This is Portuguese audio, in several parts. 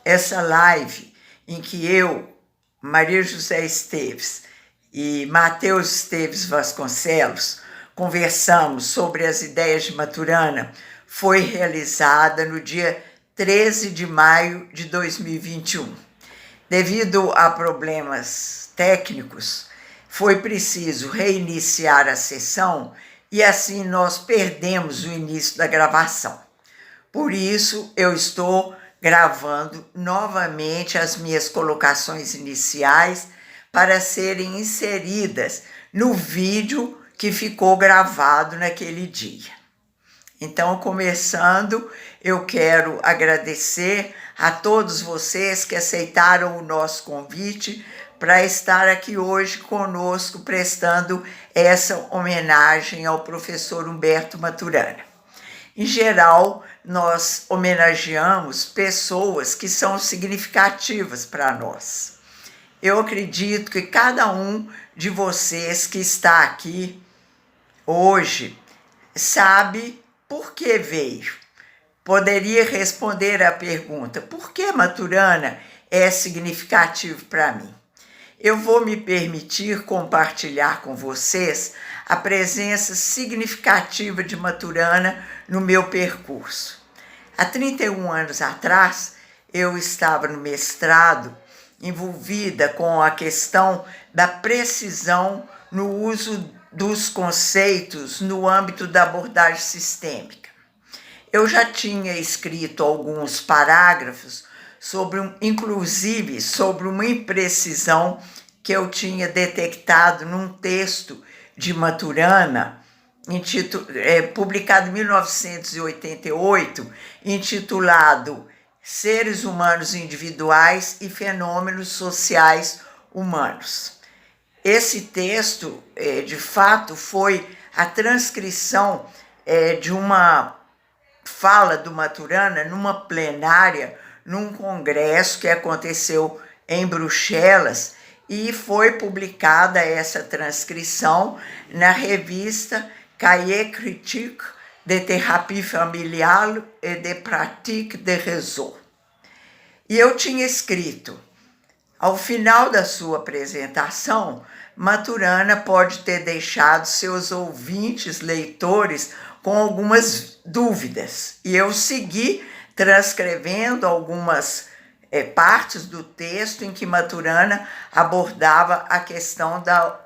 essa live em que eu, Maria José Esteves e Matheus Esteves Vasconcelos conversamos sobre as ideias de Maturana foi realizada no dia 13 de maio de 2021. Devido a problemas técnicos, foi preciso reiniciar a sessão e assim nós perdemos o início da gravação. Por isso, eu estou gravando novamente as minhas colocações iniciais para serem inseridas no vídeo que ficou gravado naquele dia. Então, começando, eu quero agradecer a todos vocês que aceitaram o nosso convite para estar aqui hoje conosco, prestando essa homenagem ao professor Humberto Maturana. Em geral, nós homenageamos pessoas que são significativas para nós. Eu acredito que cada um de vocês que está aqui hoje sabe por que veio. Poderia responder à pergunta: por que Maturana é significativo para mim? Eu vou me permitir compartilhar com vocês a presença significativa de Maturana no meu percurso. Há 31 anos atrás, eu estava no mestrado envolvida com a questão da precisão no uso dos conceitos no âmbito da abordagem sistêmica. Eu já tinha escrito alguns parágrafos inclusive sobre uma imprecisão que eu tinha detectado num texto de Maturana, publicado em 1988, intitulado Seres Humanos Individuais e Fenômenos Sociais Humanos. Esse texto, de fato, foi a transcrição de uma fala do Maturana numa plenária, num congresso que aconteceu em Bruxelas, e foi publicada essa transcrição na revista Cahiers Critiques de Thérapie Familiale et de Pratique de Réseau. E eu tinha escrito: ao final da sua apresentação, Maturana pode ter deixado seus ouvintes, leitores, com algumas dúvidas. E eu segui transcrevendo algumas partes do texto em que Maturana abordava a questão da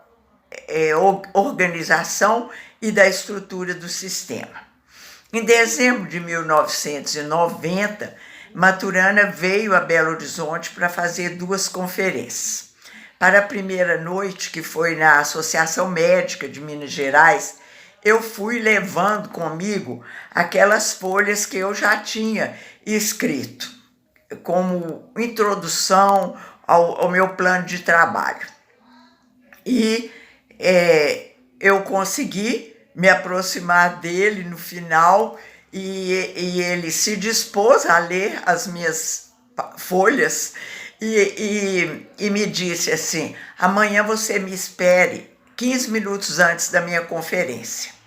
organização e da estrutura do sistema. Em dezembro de 1990, Maturana veio a Belo Horizonte para fazer 2 conferências. Para a primeira noite, que foi na Associação Médica de Minas Gerais, eu fui levando comigo aquelas folhas que eu já tinha escrito, como introdução ao meu plano de trabalho. E eu consegui me aproximar dele no final e ele se dispôs a ler as minhas folhas e me disse assim: amanhã você me espere 15 minutos antes da minha conferência.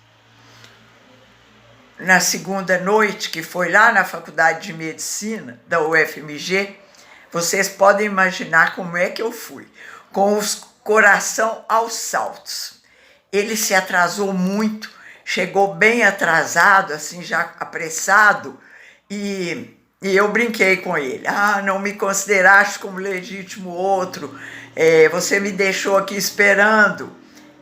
Na segunda noite, que foi lá na Faculdade de Medicina da UFMG, vocês podem imaginar como é que eu fui, com o coração aos saltos. Ele se atrasou muito, chegou bem atrasado, assim, já apressado, e eu brinquei com ele: não me consideraste como legítimo outro, você me deixou aqui esperando.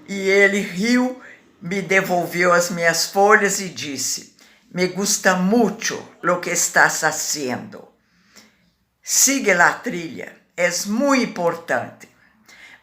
E ele riu, me devolveu as minhas folhas e disse: me gusta mucho lo que estás haciendo. Sigue la trilha, es muy importante.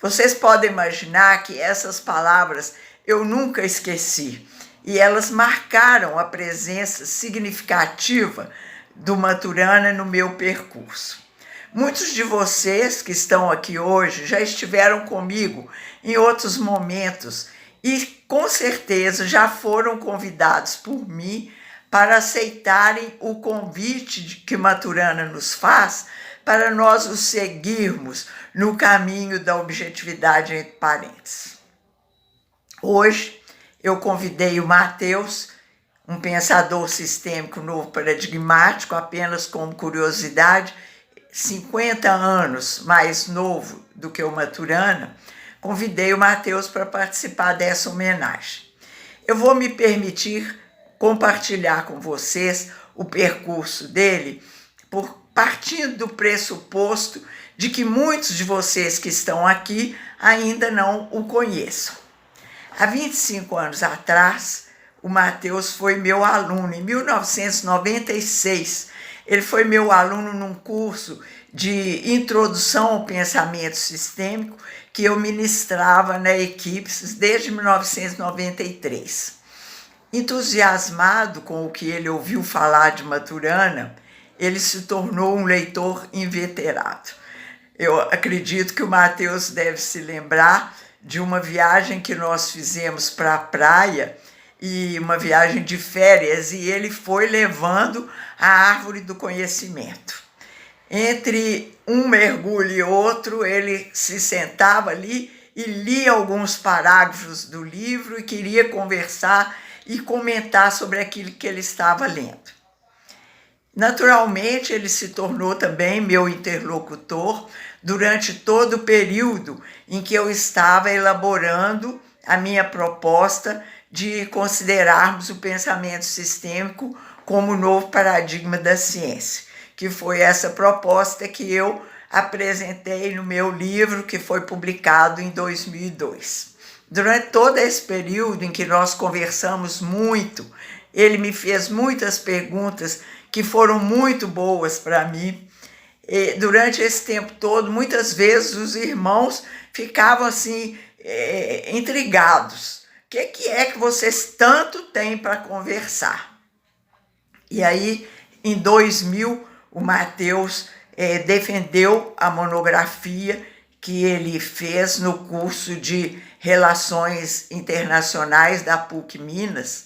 Vocês podem imaginar que essas palavras eu nunca esqueci, e elas marcaram a presença significativa do Maturana no meu percurso. Muitos de vocês que estão aqui hoje já estiveram comigo em outros momentos e com certeza já foram convidados por mim para aceitarem o convite que Maturana nos faz para nós o seguirmos no caminho da objetividade entre parênteses. Hoje eu convidei o Matheus, um pensador sistêmico novo paradigmático, apenas como curiosidade. 50 anos mais novo do que o Maturana, convidei o Mateus para participar dessa homenagem. Eu vou me permitir compartilhar com vocês o percurso dele, partindo do pressuposto de que muitos de vocês que estão aqui ainda não o conheçam. Há 25 anos atrás, o Mateus foi meu aluno. Em 1996, ele foi meu aluno num curso de introdução ao pensamento sistêmico que eu ministrava na Equipes desde 1993. Entusiasmado com o que ele ouviu falar de Maturana, ele se tornou um leitor inveterado. Eu acredito que o Mateus deve se lembrar de uma viagem que nós fizemos para a praia, e uma viagem de férias, e ele foi levando a árvore do conhecimento. Entre um mergulho e outro, ele se sentava ali e lia alguns parágrafos do livro e queria conversar e comentar sobre aquilo que ele estava lendo. Naturalmente, ele se tornou também meu interlocutor durante todo o período em que eu estava elaborando a minha proposta de considerarmos o pensamento sistêmico como o novo paradigma da ciência, que foi essa proposta que eu apresentei no meu livro, que foi publicado em 2002. Durante todo esse período em que nós conversamos muito, ele me fez muitas perguntas que foram muito boas para mim. E durante esse tempo todo, muitas vezes os irmãos ficavam assim, intrigados. O que é que vocês tanto têm para conversar? E aí, em 2000, o Mateus defendeu a monografia que ele fez no curso de Relações Internacionais da PUC Minas,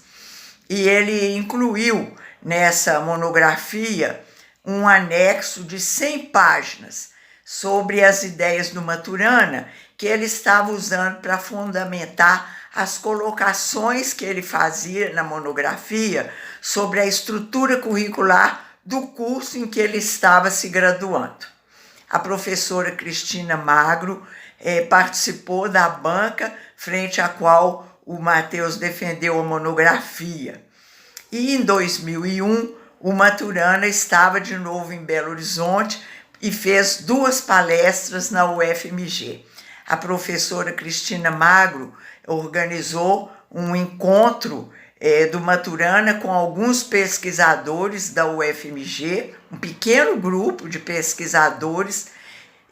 e ele incluiu nessa monografia um anexo de 100 páginas sobre as ideias do Maturana, que ele estava usando para fundamentar as colocações que ele fazia na monografia sobre a estrutura curricular do curso em que ele estava se graduando. A professora Cristina Magro participou da banca frente à qual o Mateus defendeu a monografia. E em 2001, o Maturana estava de novo em Belo Horizonte e fez 2 palestras na UFMG. A professora Cristina Magro organizou um encontro do Maturana com alguns pesquisadores da UFMG, um pequeno grupo de pesquisadores,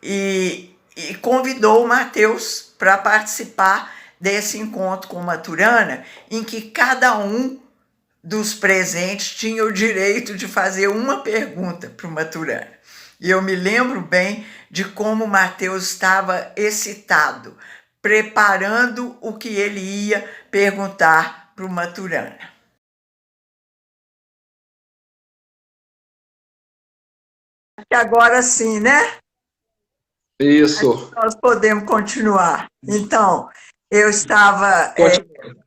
e convidou o Mateus para participar desse encontro com o Maturana, em que cada um dos presentes tinha o direito de fazer uma pergunta para o Maturana. E eu me lembro bem de como o Mateus estava excitado, preparando o que ele ia perguntar para o Maturana. Agora sim, né? Isso. Nós podemos continuar. Então, eu estava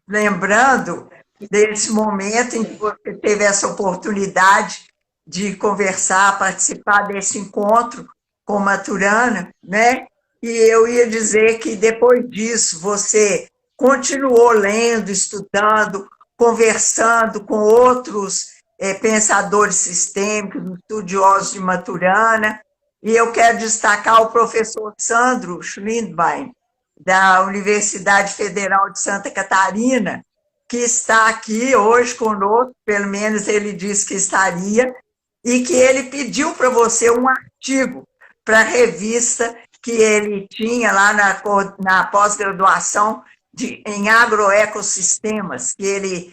lembrando desse momento em que você teve essa oportunidade de conversar, participar desse encontro com Maturana, né? E eu ia dizer que depois disso você continuou lendo, estudando, conversando com outros pensadores sistêmicos, estudiosos de Maturana, e eu quero destacar o professor Sandro Schlindbein, da Universidade Federal de Santa Catarina, que está aqui hoje conosco, pelo menos ele disse que estaria, e que ele pediu para você um artigo para a revista que ele tinha lá na pós-graduação em agroecossistemas, que ele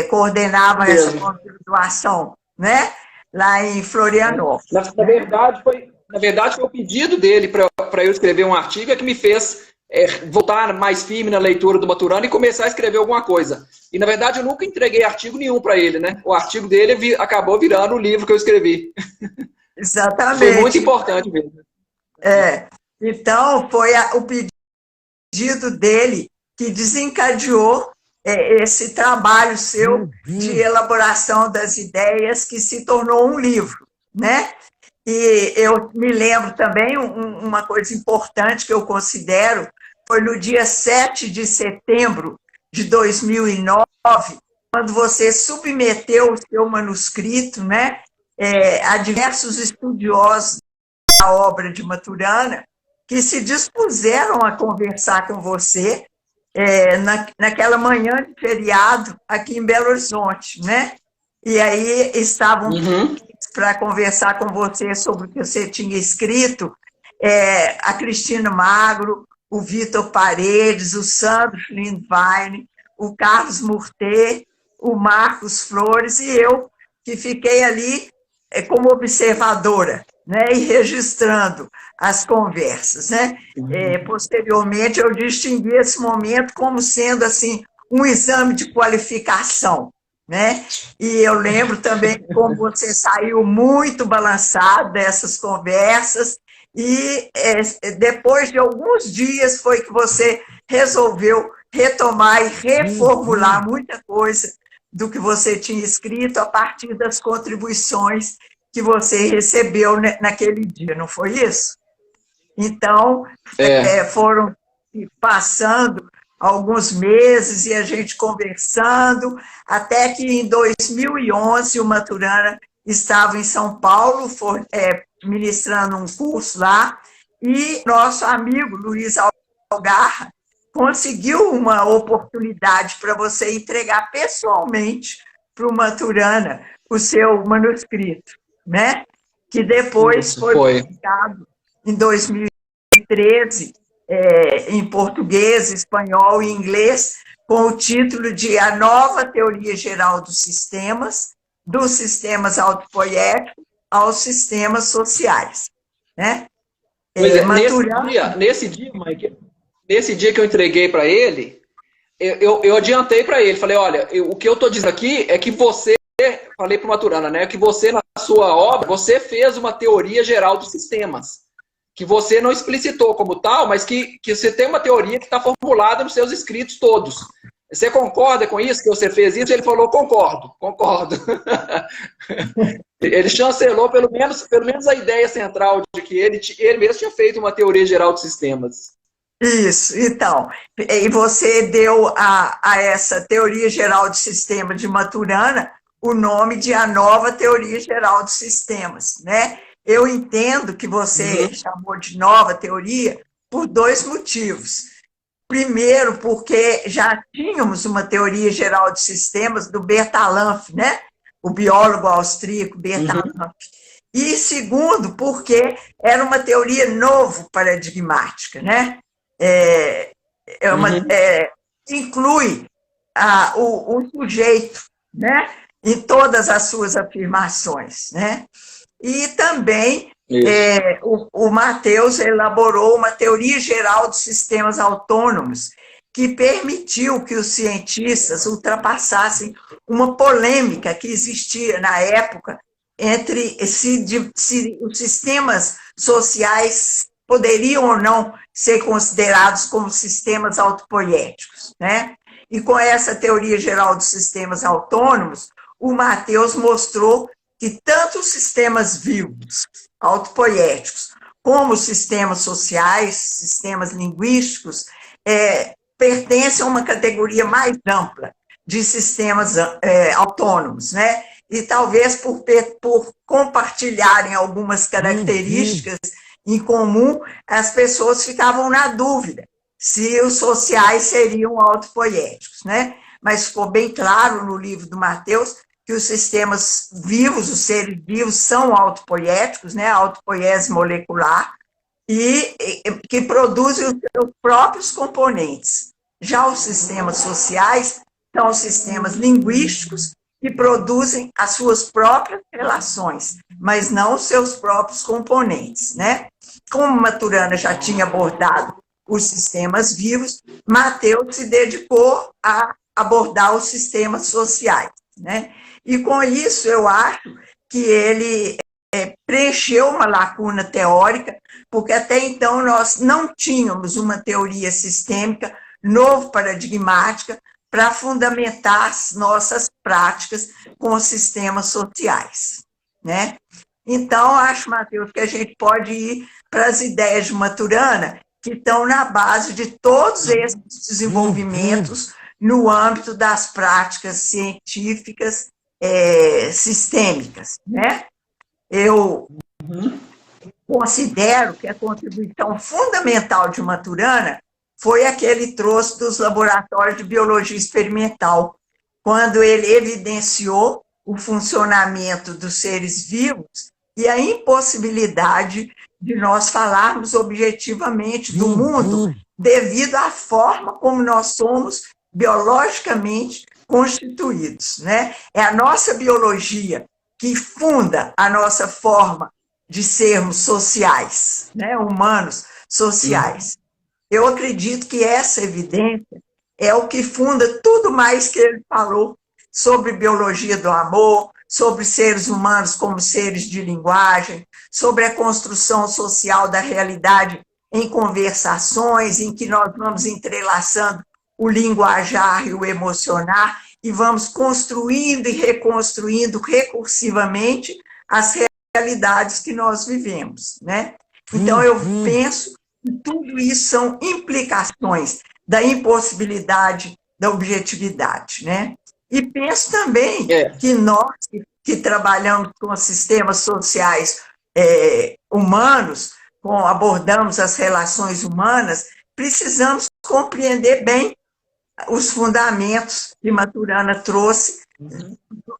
coordenava essa pós-graduação, né? Lá em Florianópolis. Na verdade, foi o pedido dele para eu escrever um artigo que me fez voltar mais firme na leitura do Maturana e começar a escrever alguma coisa. E, na verdade, eu nunca entreguei artigo nenhum para ele, né? O artigo dele acabou virando o livro que eu escrevi. Exatamente. Foi muito importante mesmo. Então, foi o pedido dele que desencadeou esse trabalho seu de elaboração das ideias, que se tornou um livro, né? E eu me lembro também, uma coisa importante que eu considero, foi no dia 7 de setembro de 2009, quando você submeteu o seu manuscrito, né, a diversos estudiosos da obra de Maturana, que se dispuseram a conversar com você naquela manhã de feriado aqui em Belo Horizonte, né? E aí estavam para conversar com você sobre o que você tinha escrito, a Cristina Magro, o Vitor Paredes, o Sandro Lindwein, o Carlos Murter, o Marcos Flores e eu, que fiquei ali como observadora, né, e registrando as conversas, né? Posteriormente, eu distingui esse momento como sendo assim um exame de qualificação, né? E eu lembro também como você saiu muito balançado dessas conversas e depois de alguns dias foi que você resolveu retomar e reformular muita coisa do que você tinha escrito a partir das contribuições que você recebeu naquele dia, não foi isso? Então, foram passando alguns meses e a gente conversando, até que em 2011 o Maturana estava em São Paulo, ministrando um curso lá, e nosso amigo Luiz Algarra conseguiu uma oportunidade para você entregar pessoalmente para o Maturana o seu manuscrito, né? Que depois foi publicado em 2013, em português, espanhol e inglês, com o título de A Nova Teoria Geral dos Sistemas autopoéticos aos sistemas sociais. Né? Pois nesse dia que eu entreguei para ele, eu adiantei para ele, falei, olha, o que eu estou dizendo aqui é que você, falei para o Maturana, né, que você, na sua obra, você fez uma teoria geral dos sistemas, que você não explicitou como tal, mas que você tem uma teoria que está formulada nos seus escritos todos. Você concorda com isso, que você fez isso? Ele falou, concordo. Ele chancelou pelo menos a ideia central de que ele mesmo tinha feito uma teoria geral de sistemas. Isso, então, e você deu a essa teoria geral de sistemas de Maturana o nome de A Nova Teoria Geral de Sistemas, né? Eu entendo que você chamou de nova teoria por dois motivos. Primeiro, porque já tínhamos uma teoria geral de sistemas do Bertalanffy, né? O biólogo austríaco Bertalanffy. E segundo, porque era uma teoria novo paradigmática, né? Inclui o sujeito, né? Em todas as suas afirmações, né? E também o Matheus elaborou uma teoria geral dos sistemas autônomos que permitiu que os cientistas ultrapassassem uma polêmica que existia na época entre se os sistemas sociais poderiam ou não ser considerados como sistemas autopoéticos, né? E com essa teoria geral dos sistemas autônomos, o Matheus mostrou que tanto os sistemas vivos, autopoéticos, como os sistemas sociais, sistemas linguísticos, pertencem a uma categoria mais ampla de sistemas autônomos, né? E talvez por compartilharem algumas características em comum, as pessoas ficavam na dúvida se os sociais seriam autopoéticos, né? Mas ficou bem claro no livro do Matheus que os sistemas vivos, os seres vivos, são autopoéticos, né? A autopoiese molecular, e que produzem os seus próprios componentes. Já os sistemas sociais são os sistemas linguísticos que produzem as suas próprias relações, mas não os seus próprios componentes, né? Como Maturana já tinha abordado os sistemas vivos, Matheus se dedicou a abordar os sistemas sociais, né? E com isso eu acho que ele preencheu uma lacuna teórica, porque até então nós não tínhamos uma teoria sistêmica novo paradigmática para fundamentar as nossas práticas com os sistemas sociais, né? Então, acho, Matheus, que a gente pode ir para as ideias de Maturana, que estão na base de todos esses desenvolvimentos no âmbito das práticas científicas sistêmicas, né? Eu considero que a contribuição fundamental de Maturana foi a que ele trouxe dos laboratórios de biologia experimental, quando ele evidenciou o funcionamento dos seres vivos e a impossibilidade de nós falarmos objetivamente do mundo devido à forma como nós somos biologicamente constituídos, né? É a nossa biologia que funda a nossa forma de sermos sociais, né? Humanos sociais. Eu acredito que essa evidência é o que funda tudo mais que ele falou sobre biologia do amor, sobre seres humanos como seres de linguagem, sobre a construção social da realidade em conversações, em que nós vamos entrelaçando o linguajar e o emocionar e vamos construindo e reconstruindo recursivamente as realidades que nós vivemos, né? Então, eu penso que tudo isso são implicações da impossibilidade da objetividade, né? E penso também que nós, que trabalhamos com sistemas sociais humanos, abordamos as relações humanas, precisamos compreender bem os fundamentos que Maturana trouxe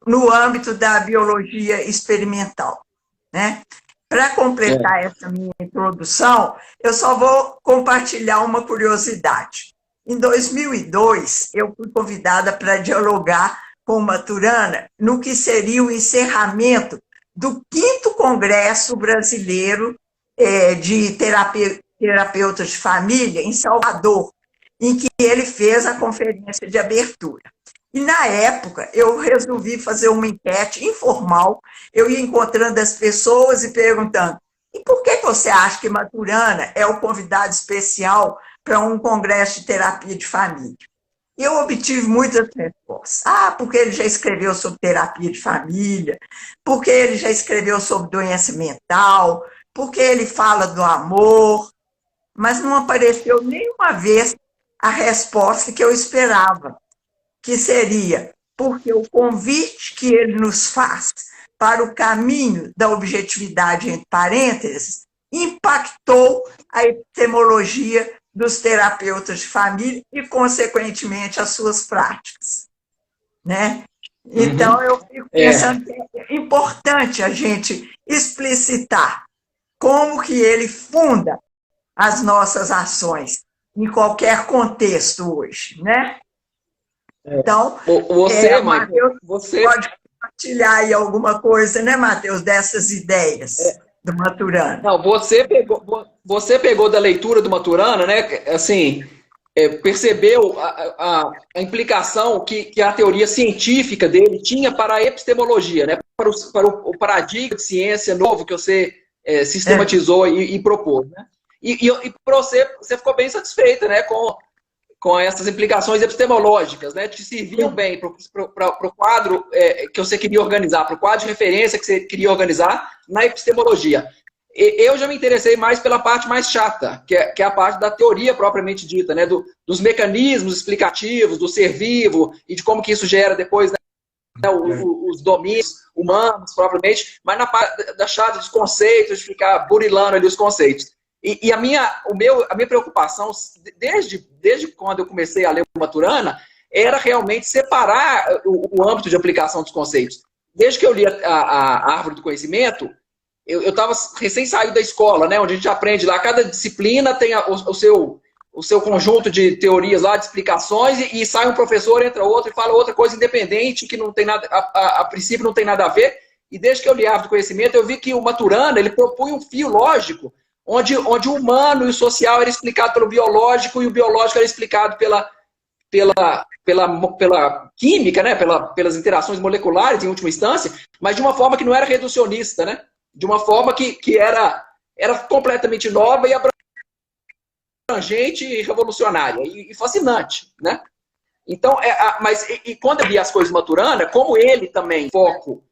no âmbito da biologia experimental, né? Para completar essa minha introdução, eu só vou compartilhar uma curiosidade. Em 2002, eu fui convidada para dialogar com Maturana no que seria o encerramento do 5º Congresso Brasileiro de Terapeutas de Família, em Salvador, em que ele fez a conferência de abertura. E, na época, eu resolvi fazer uma enquete informal, eu ia encontrando as pessoas e perguntando: e por que você acha que Maturana é o convidado especial para um congresso de terapia de família? E eu obtive muitas respostas. Porque ele já escreveu sobre terapia de família, porque ele já escreveu sobre doença mental, porque ele fala do amor, mas não apareceu nenhuma vez a resposta que eu esperava, que seria porque o convite que ele nos faz para o caminho da objetividade, entre parênteses, impactou a epistemologia dos terapeutas de família e, consequentemente, as suas práticas, né? Então, eu fico pensando que é importante a gente explicitar como que ele funda as nossas ações em qualquer contexto hoje, né? Então, Matheus, você pode compartilhar aí alguma coisa, né, Matheus, dessas ideias do Maturana. Não, você pegou da leitura do Maturana, né? Assim, percebeu a implicação que a teoria científica dele tinha para a epistemologia, né? Para o paradigma de ciência novo que você sistematizou e propôs, né? E para você ficou bem satisfeita, né? Com essas implicações epistemológicas, né? Te serviu bem para o quadro que você queria organizar, para o quadro de referência que você queria organizar na epistemologia. Eu já me interessei mais pela parte mais chata, que é a parte da teoria propriamente dita, né? Dos mecanismos explicativos, do ser vivo e de como que isso gera depois, né? Os domínios humanos propriamente, mas na parte da chata dos conceitos, de ficar burilando ali os conceitos. E a minha preocupação, desde quando eu comecei a ler o Maturana, era realmente separar o âmbito de aplicação dos conceitos. Desde que eu li a Árvore do Conhecimento, eu estava recém saído da escola, né, onde a gente aprende lá, cada disciplina tem o seu conjunto de teorias lá, de explicações, e sai um professor, entra outro e fala outra coisa independente, que não tem nada, a princípio não tem nada a ver. E desde que eu li a Árvore do Conhecimento, eu vi que o Maturana ele propunha um fio lógico, onde o humano e o social era explicado pelo biológico e o biológico era explicado pela química, né? Pelas interações moleculares, em última instância, mas de uma forma que não era reducionista, né? De uma forma que era completamente nova e abrangente e revolucionária e fascinante, né? Então, mas quando eu li as coisas do Maturana, como ele também foco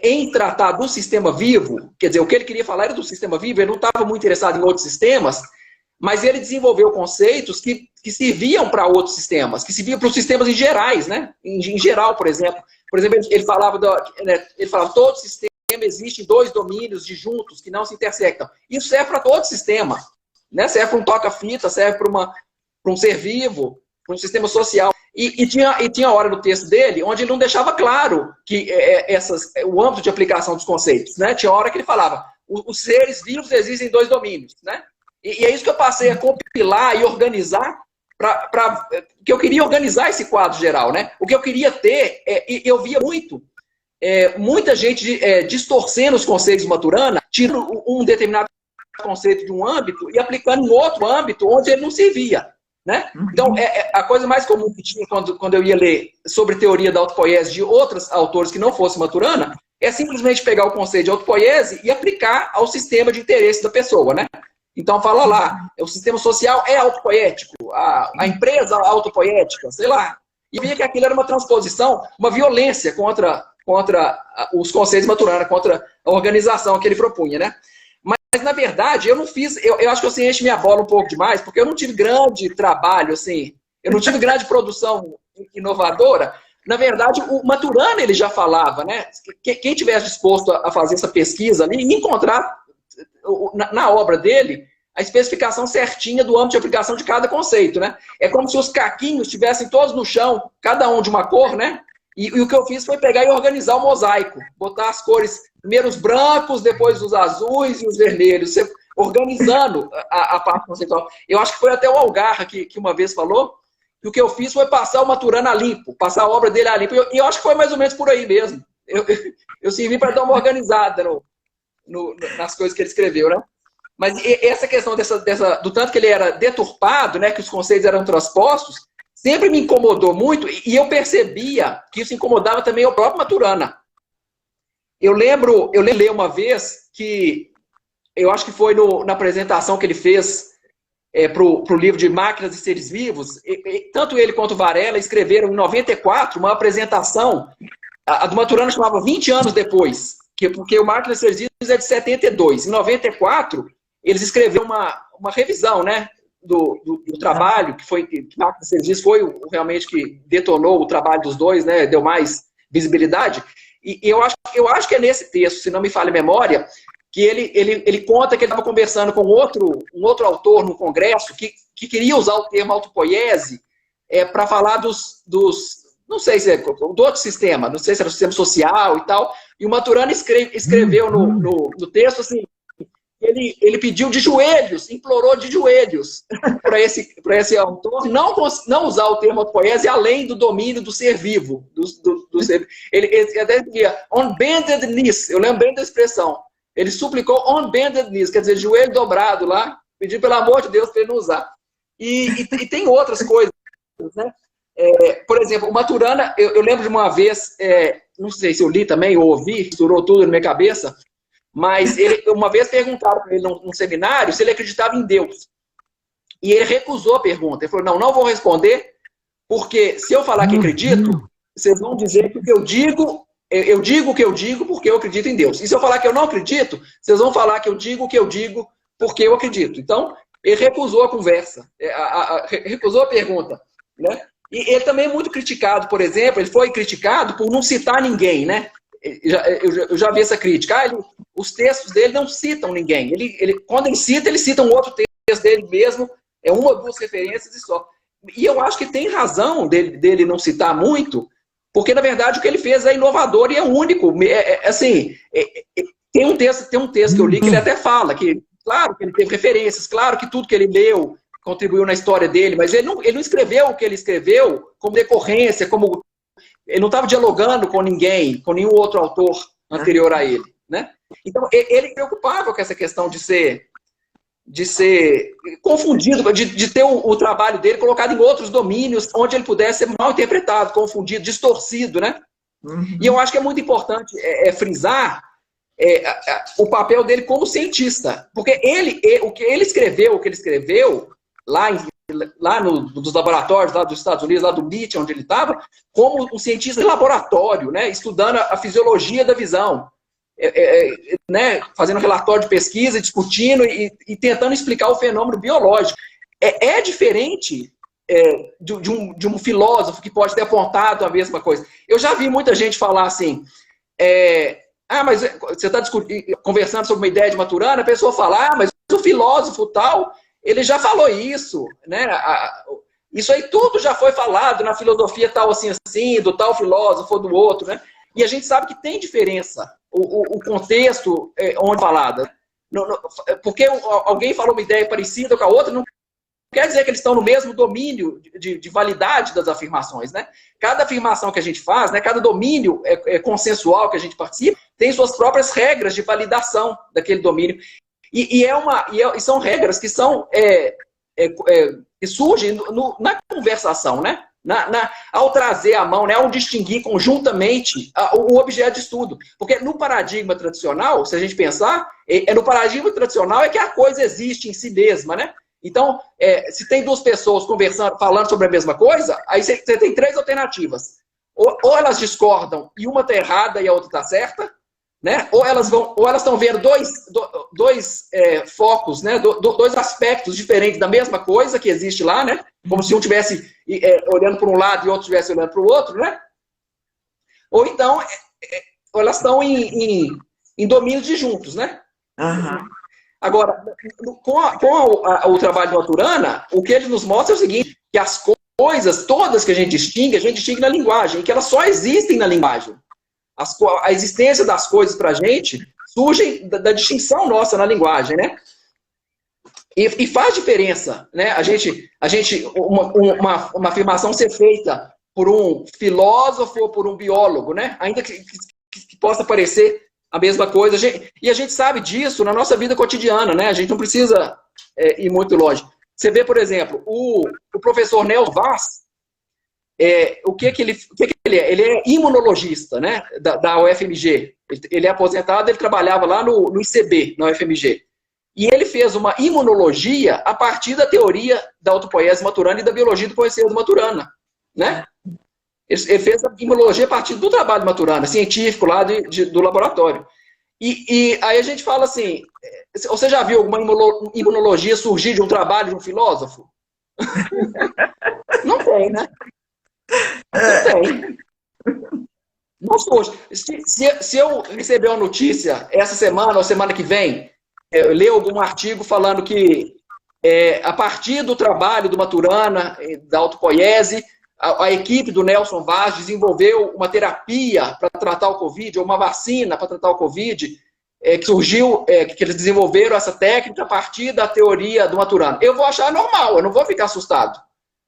em tratar do sistema vivo, quer dizer, o que ele queria falar era do sistema vivo, ele não estava muito interessado em outros sistemas, mas ele desenvolveu conceitos que serviam para outros sistemas, que serviam para os sistemas em gerais, né? Em geral, por exemplo. Por exemplo, ele falava todo sistema existe em dois domínios disjuntos que não se intersectam. Isso serve para todo sistema, né? Serve para um toca-fita, serve para um ser vivo, para um sistema social. E tinha hora no texto dele onde ele não deixava claro que o âmbito de aplicação dos conceitos, né? Tinha hora que ele falava, os seres vivos existem em dois domínios, né? E é isso que eu passei a compilar e organizar, que eu queria organizar esse quadro geral, né? O que eu queria ter, eu via muita gente distorcendo os conceitos de Maturana, tirando um determinado conceito de um âmbito e aplicando em outro âmbito onde ele não servia, né? Então, a coisa mais comum que tinha quando eu ia ler sobre teoria da autopoiese de outros autores que não fossem Maturana, é simplesmente pegar o conceito de autopoiese e aplicar ao sistema de interesse da pessoa, né? Então, fala lá, o sistema social é autopoético, a empresa autopoética, sei lá. E via que aquilo era uma transposição, uma violência contra os conceitos de Maturana, contra a organização que ele propunha, né? Mas, na verdade, eu não fiz... Eu acho que eu enchi minha bola um pouco demais, porque eu não tive grande trabalho, assim... Eu não tive grande produção inovadora. Na verdade, o Maturana, ele já falava, né? Quem tivesse disposto a fazer essa pesquisa ali, e encontrar na obra dele a especificação certinha do âmbito de aplicação de cada conceito, né? É como se os caquinhos estivessem todos no chão, cada um de uma cor, né? E o que eu fiz foi pegar e organizar o mosaico, botar as cores, primeiro os brancos, depois os azuis e os vermelhos, organizando a parte conceitual. Eu acho que foi até o Algarra que uma vez falou que o que eu fiz foi passar o Maturana a limpo, passar a obra dele a limpo. E eu acho que foi mais ou menos por aí mesmo. Eu servi para dar uma organizada nas coisas que ele escreveu, né? Mas essa questão do tanto que ele era deturpado, né, que os conceitos eram transpostos, sempre me incomodou muito, e eu percebia que isso incomodava também o próprio Maturana. Eu lembro uma vez que, eu acho que foi na apresentação que ele fez para o livro de Máquinas e Seres Vivos, tanto ele quanto o Varela escreveram em 94 uma apresentação, a do Maturana chamava 20 anos depois, porque o Máquinas e Seres Vivos é de 72. Em 94, eles escreveram uma revisão, né, do trabalho, que Máquinas e Seres Vivos foi realmente que detonou o trabalho dos dois, né, deu mais visibilidade. E eu acho que é nesse texto, se não me falha a memória, que ele conta que ele estava conversando com um outro autor no congresso que queria usar o termo autopoiese para falar não sei se é do outro sistema, não sei se era o sistema social e tal, e o Maturana escreveu no texto assim, ele pediu de joelhos, implorou de joelhos para esse autor não usar o termo autopoiese além do domínio do ser vivo. Ele até dizia on bended knees, eu lembro bem da expressão. Ele suplicou on bended knees, quer dizer, joelho dobrado lá, pediu pelo amor de Deus para ele não usar. E tem outras coisas, né? Por exemplo, o Maturana, eu lembro de uma vez, não sei se eu li também, ou ouvi, misturou tudo na minha cabeça, mas uma vez perguntaram para ele num seminário se ele acreditava em Deus. E ele recusou a pergunta. Ele falou, não vou responder, porque se eu falar que acredito, vocês vão dizer que o que eu digo o que eu digo porque eu acredito em Deus. E se eu falar que eu não acredito, vocês vão falar que eu digo o que eu digo porque eu acredito. Então, ele recusou a conversa, recusou a pergunta, né? E ele também é muito criticado, por exemplo, ele foi criticado por não citar ninguém, né? Eu já vi essa crítica. Os textos dele não citam ninguém. Quando ele cita um outro texto dele mesmo, uma ou duas referências e só. E eu acho que tem razão dele não citar muito, porque, na verdade, o que ele fez é inovador e é único. Tem um texto que eu li que ele até fala, que, claro, que ele teve referências, claro que tudo que ele leu contribuiu na história dele, mas ele não escreveu o que ele escreveu como decorrência, ele não estava dialogando com ninguém, com nenhum outro autor anterior a ele, né? Então, ele preocupava com essa questão de ser confundido, de ter o trabalho dele colocado em outros domínios, onde ele pudesse ser mal interpretado, confundido, distorcido, né? Uhum. E eu acho que é muito importante frisar o papel dele como cientista, porque o que ele escreveu lá lá dos laboratórios lá dos Estados Unidos, lá do MIT, onde ele estava, como um cientista de laboratório, né, estudando a fisiologia da visão, né, fazendo relatório de pesquisa, discutindo e tentando explicar o fenômeno biológico. É diferente de um filósofo que pode ter apontado a mesma coisa. Eu já vi muita gente falar assim, mas você está conversando sobre uma ideia de Maturana, a pessoa fala, mas o filósofo tal, ele já falou isso, né? Isso aí tudo já foi falado na filosofia tal assim, do tal filósofo ou do outro, né? E a gente sabe que tem diferença o contexto onde falada. Porque alguém falou uma ideia parecida com a outra, não quer dizer que eles estão no mesmo domínio de validade das afirmações, né? Cada afirmação que a gente faz, né, cada domínio consensual que a gente participa, tem suas próprias regras de validação daquele domínio. E são regras que são que surgem na conversação, né? Ao trazer à mão, né, ao distinguir conjuntamente o objeto de estudo. Porque no paradigma tradicional, se a gente pensar, no paradigma tradicional é que a coisa existe em si mesma, né? Então, se tem duas pessoas conversando, falando sobre a mesma coisa, aí você tem três alternativas. Ou elas discordam e uma está errada e a outra está certa, né? Ou elas estão vendo dois focos, né? Dois aspectos diferentes da mesma coisa que existe lá, né? Como se um estivesse olhando para um lado e o outro estivesse olhando para o outro, né? Ou então, elas estão em domínios disjuntos, né? Uhum. Agora, com o trabalho de Maturana, o que ele nos mostra é o seguinte, que as coisas todas que a gente distingue na linguagem, e que elas só existem na linguagem. A existência das coisas para a gente surge da distinção nossa na linguagem, né? E faz diferença, né? Uma afirmação ser feita por um filósofo ou por um biólogo, né? Ainda que possa parecer a mesma coisa. E a gente sabe disso na nossa vida cotidiana, né? A gente não precisa ir muito longe. Você vê, por exemplo, o professor Nel Vaz, o que ele é? Ele é imunologista, né? Da UFMG. Ele é aposentado, ele trabalhava lá no ICB, na UFMG. E ele fez uma imunologia a partir da teoria da autopoiese maturana e da biologia do conhecimento maturana, né? Ele fez a imunologia a partir do trabalho de Maturana, científico lá do laboratório. E aí a gente fala assim, você já viu alguma imunologia surgir de um trabalho de um filósofo? Não tem, né? Não tem. Não surge. Se eu receber uma notícia essa semana ou semana que vem, ler algum artigo falando que a partir do trabalho do Maturana, da autopoiese, a equipe do Nelson Vaz desenvolveu uma terapia para tratar o Covid, ou uma vacina para tratar o Covid, que surgiu, que eles desenvolveram essa técnica a partir da teoria do Maturana. Eu vou achar normal, eu não vou ficar assustado,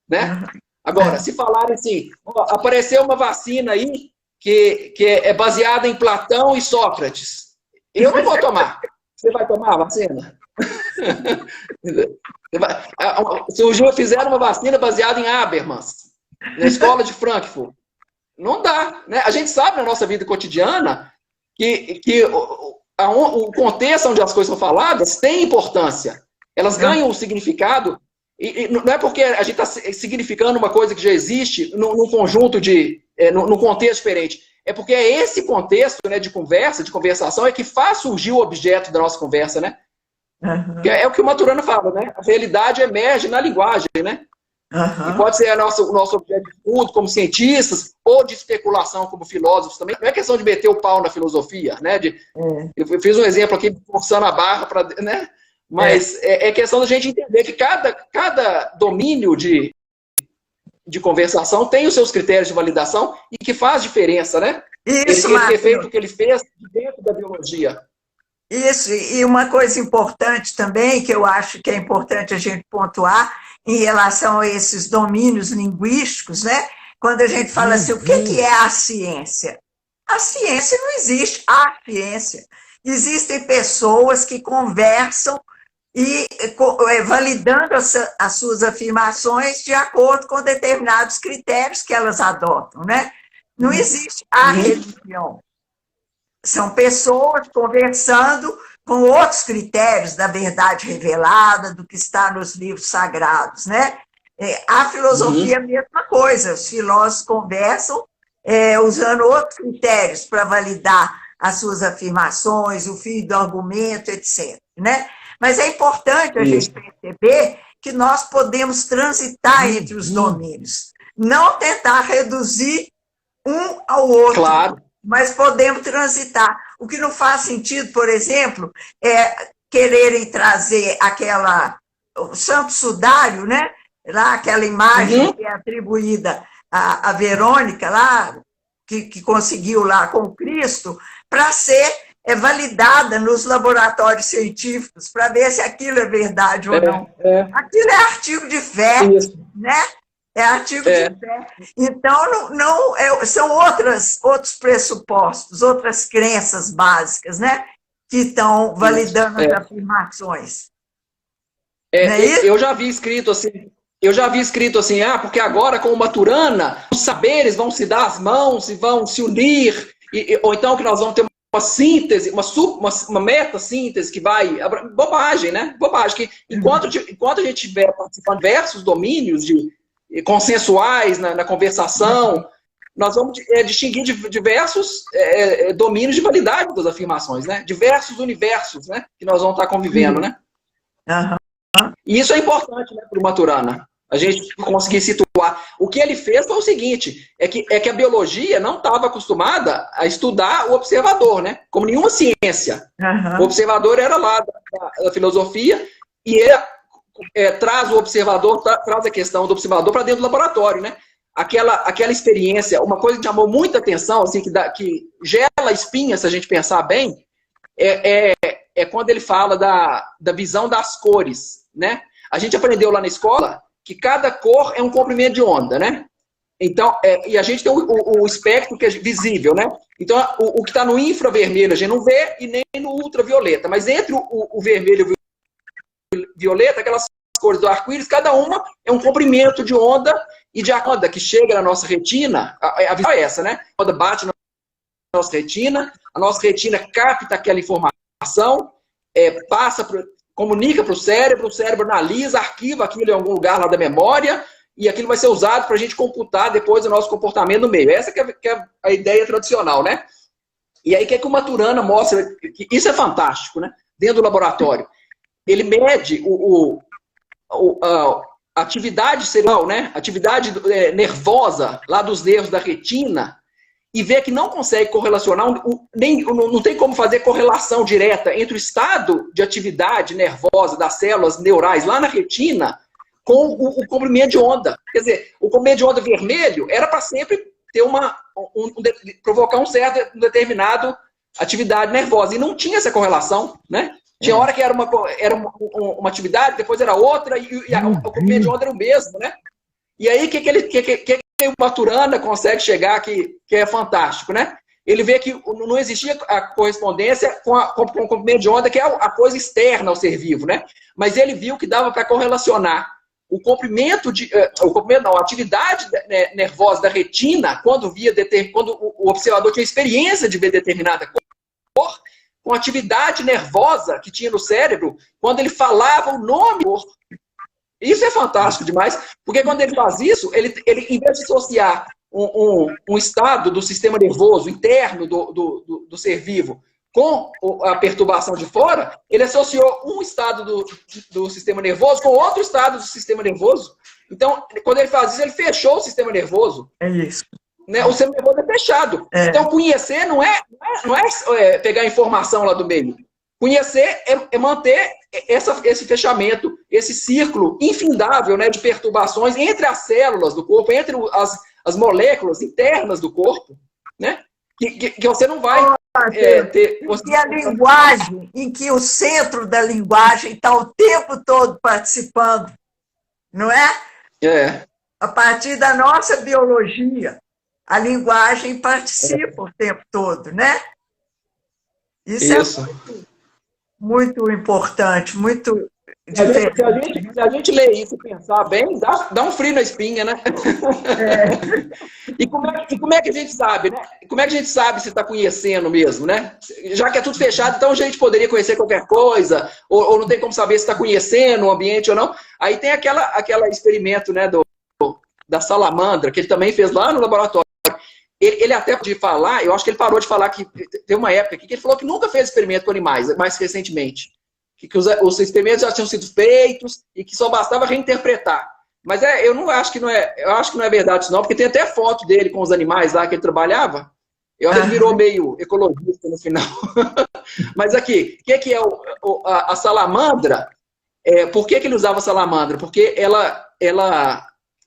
né? Agora, se falarem assim, apareceu uma vacina aí que é baseada em Platão e Sócrates, eu não vou tomar. Você vai tomar a vacina? Fizeram uma vacina baseada em Habermas, na escola de Frankfurt. Não dá, né? A gente sabe na nossa vida cotidiana que o contexto onde as coisas são faladas tem importância. Elas ganham um significado. E não é porque a gente está significando uma coisa que já existe num conjunto num contexto diferente. É porque é esse contexto, né, de conversação, que faz surgir o objeto da nossa conversa, né? Uhum. Que é o que o Maturana fala, né? A realidade emerge na linguagem, né? Uhum. E pode ser o nosso objeto de estudo como cientistas, ou de especulação como filósofos também. Não é questão de meter o pau na filosofia, né? Eu fiz um exemplo aqui, forçando a barra, né? Mas é questão da gente entender que cada domínio de conversação tem os seus critérios de validação e que faz diferença, né? Isso, ele ter feito o que ele fez dentro da biologia. Isso, e uma coisa importante também, que eu acho que é importante a gente pontuar, em relação a esses domínios linguísticos, né? Quando a gente fala assim, o que é a ciência? A ciência não existe, a ciência. Existem pessoas que conversam e validando as suas afirmações de acordo com determinados critérios que elas adotam, né? Não existe a religião. São pessoas conversando com outros critérios da verdade revelada, do que está nos livros sagrados, né? A filosofia é a mesma coisa, os filósofos conversam usando outros critérios para validar as suas afirmações, o fio do argumento, etc. Né? Mas é importante a gente perceber que nós podemos transitar entre os domínios, não tentar reduzir um ao outro, claro, mas podemos transitar. O que não faz sentido, por exemplo, é quererem trazer o Santo Sudário, né? Lá, aquela imagem que é atribuída a Verônica, lá, que conseguiu lá com Cristo, para ser validada nos laboratórios científicos, para ver se aquilo é verdade ou não. Aquilo é artigo de fé, né? É artigo de fé. Então, são outros pressupostos, outras crenças básicas, né? Que estão validando as afirmações. Eu já vi escrito assim, porque agora com o Maturana, os saberes vão se dar as mãos e vão se unir, ou então que nós vamos ter uma síntese, uma meta-síntese que vai... Bobagem, né? Bobagem. Que enquanto a gente estiver participando de diversos domínios consensuais na conversação, nós vamos distinguir diversos domínios de validade das afirmações, né? Diversos universos, né? Que nós vamos estar convivendo, né? E isso é importante, né, para o Maturana, a gente conseguir situar. O que ele fez foi o seguinte, é que a biologia não estava acostumada a estudar o observador, né? Como nenhuma ciência. O observador era lá da filosofia e ele traz o observador, traz a questão do observador para dentro do laboratório, né? Aquela experiência, uma coisa que chamou muita atenção, assim, que gela espinha, se a gente pensar bem, é quando ele fala da visão das cores, né? A gente aprendeu lá na escola que cada cor é um comprimento de onda, né? Então, e a gente tem o espectro que é visível, né? Então, o que está no infravermelho a gente não vê e nem no ultravioleta, mas entre o vermelho e o violeta, aquelas cores do arco-íris, cada uma é um comprimento de onda e de onda que chega na nossa retina, a visão é essa, né? A onda bate na nossa retina, a nossa retina capta aquela informação, comunica para o cérebro analisa, arquiva aquilo em algum lugar lá da memória, e aquilo vai ser usado para a gente computar depois o nosso comportamento no meio. Essa que é a ideia tradicional, né? E aí, o que é que o Maturana mostra? Que isso é fantástico, né? Dentro do laboratório. Ele mede a atividade cerebral, né? Atividade nervosa lá dos nervos da retina, e vê que não consegue correlacionar, não tem como fazer correlação direta entre o estado de atividade nervosa das células neurais lá na retina com o comprimento de onda. Quer dizer, o comprimento de onda vermelho era para sempre ter provocar um certo determinado atividade nervosa, e não tinha essa correlação, né? Tinha hora que era uma atividade, depois era outra, e o comprimento de onda era o mesmo, né? E aí, que o Maturana consegue chegar, que é fantástico, né? Ele vê que não existia a correspondência com o comprimento de onda, que é a coisa externa ao ser vivo, né? Mas ele viu que dava para correlacionar a atividade nervosa da retina, quando o observador tinha experiência de ver determinada cor, com a atividade nervosa que tinha no cérebro, quando ele falava o nome da cor. Isso é fantástico demais, porque quando ele faz isso, ele em vez de associar um estado do sistema nervoso interno do ser vivo com a perturbação de fora, ele associou um estado do sistema nervoso com outro estado do sistema nervoso. Então, quando ele faz isso, ele fechou o sistema nervoso. É isso. Né? O sistema nervoso é fechado. Então, conhecer não é pegar informação lá do meio. Conhecer é manter esse fechamento, esse círculo infindável, né, de perturbações entre as células do corpo, entre as moléculas internas do corpo, né? Que você não vai ter... E a linguagem, em que o centro da linguagem está o tempo todo participando, não é? A partir da nossa biologia, a linguagem participa o tempo todo, né? Isso. É muito importante, muito Se a gente ler isso e pensar bem, dá um frio na espinha, né? E como é que a gente sabe, né? Como é que a gente sabe se está conhecendo mesmo, né? Já que é tudo fechado, então a gente poderia conhecer qualquer coisa, ou não tem como saber se está conhecendo o ambiente ou não. Aí tem aquela experimento, né, da salamandra, que ele também fez lá no laboratório. Ele até de falar, eu acho que ele parou de falar que tem uma época aqui que ele falou que nunca fez experimento com animais, mais recentemente. Que os experimentos já tinham sido feitos e que só bastava reinterpretar. Mas eu não acho que não é, eu acho que não é verdade isso não, porque tem até foto dele com os animais lá que ele trabalhava. Eu acho que ele virou meio ecologista no final. Mas aqui, o que é a salamandra? Por que ele usava a salamandra? Porque ela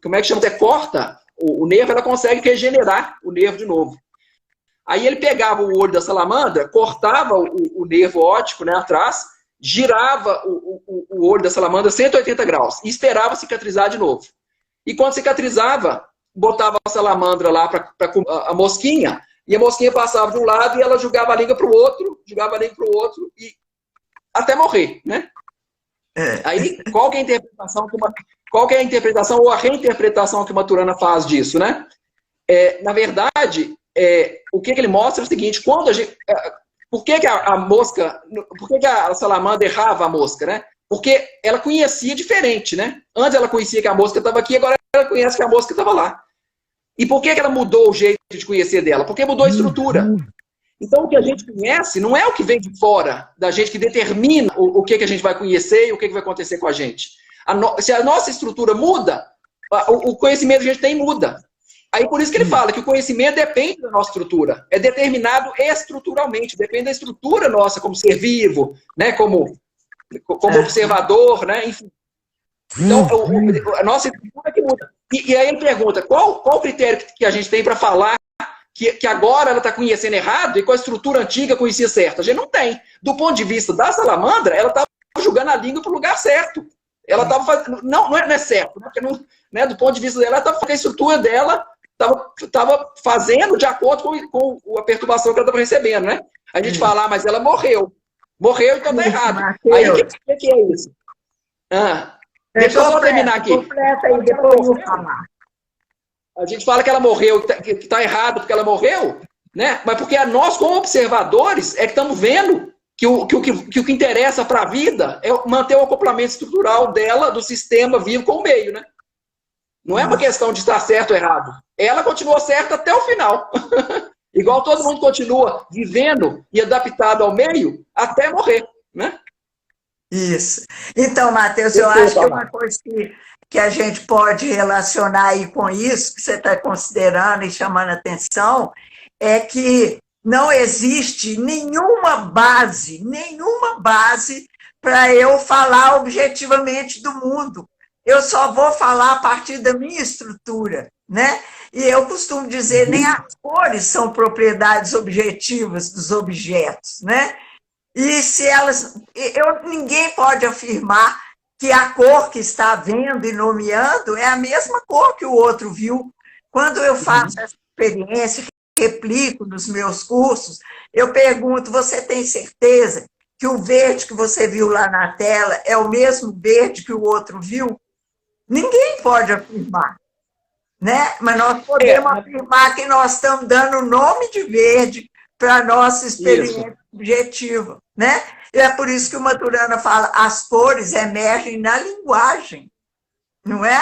como é que chama? Corta o nervo, ela consegue regenerar o nervo de novo. Aí ele pegava o olho da salamandra, cortava o nervo óptico, né, atrás, girava o olho da salamandra 180 graus e esperava cicatrizar de novo. E quando cicatrizava, botava a salamandra lá para a mosquinha, e a mosquinha passava de um lado e ela jogava a língua para o outro, e até morrer, né? Aí, qual que é a interpretação ou a reinterpretação que o Maturana faz disso, né? Na verdade, o que ele mostra é o seguinte, quando a gente... Por que a salamandra errava a mosca, né? Porque ela conhecia diferente, né? Antes ela conhecia que a mosca estava aqui, agora ela conhece que a mosca estava lá. E por que ela mudou o jeito de conhecer dela? Porque mudou a estrutura. Então, o que a gente conhece não é o que vem de fora da gente que determina o que a gente vai conhecer e o que vai acontecer com a gente. Se a nossa estrutura muda, o conhecimento que a gente tem muda. Aí por isso que ele fala que o conhecimento depende da nossa estrutura. É determinado estruturalmente, depende da estrutura nossa como ser vivo, né? como observador, né? Enfim. Então, a nossa estrutura que muda. E aí ele pergunta, qual o critério que a gente tem para falar que agora ela está conhecendo errado e com a estrutura antiga conhecia certo? A gente não tem. Do ponto de vista da salamandra, ela estava jogando a língua para o lugar certo. Ela estava fazendo... Não é certo, porque não, né? Do ponto de vista dela, ela estava fazendo a estrutura dela, estava fazendo de acordo com a perturbação que ela estava recebendo, né? A gente fala, mas ela morreu. Morreu, então está errado. Aí, o que é isso? Deixa eu só terminar aqui. Completa aí, depois eu vou falar. A gente fala que ela morreu, que está errado porque ela morreu, né? Mas porque nós, como observadores, é que estamos vendo que o que interessa para a vida é manter o acoplamento estrutural dela, do sistema vivo com o meio, né? Não é uma questão de estar certo ou errado. Ela continua certa até o final. Igual todo mundo continua vivendo e adaptado ao meio até morrer, né? Isso. Então, Matheus, eu acho que uma coisa que a gente pode relacionar aí com isso, que você está considerando e chamando atenção, é que não existe nenhuma base para eu falar objetivamente do mundo. Eu só vou falar a partir da minha estrutura, né? E eu costumo dizer, nem as cores são propriedades objetivas dos objetos, né? E se elas... ninguém pode afirmar que a cor que está vendo e nomeando é a mesma cor que o outro viu. Quando eu faço essa experiência, replico nos meus cursos, eu pergunto, você tem certeza que o verde que você viu lá na tela é o mesmo verde que o outro viu? Ninguém pode afirmar, né? Mas nós podemos afirmar que nós estamos dando o nome de verde para a nossa experiência objetiva, né? E é por isso que o Maturana fala, as cores emergem na linguagem, não é?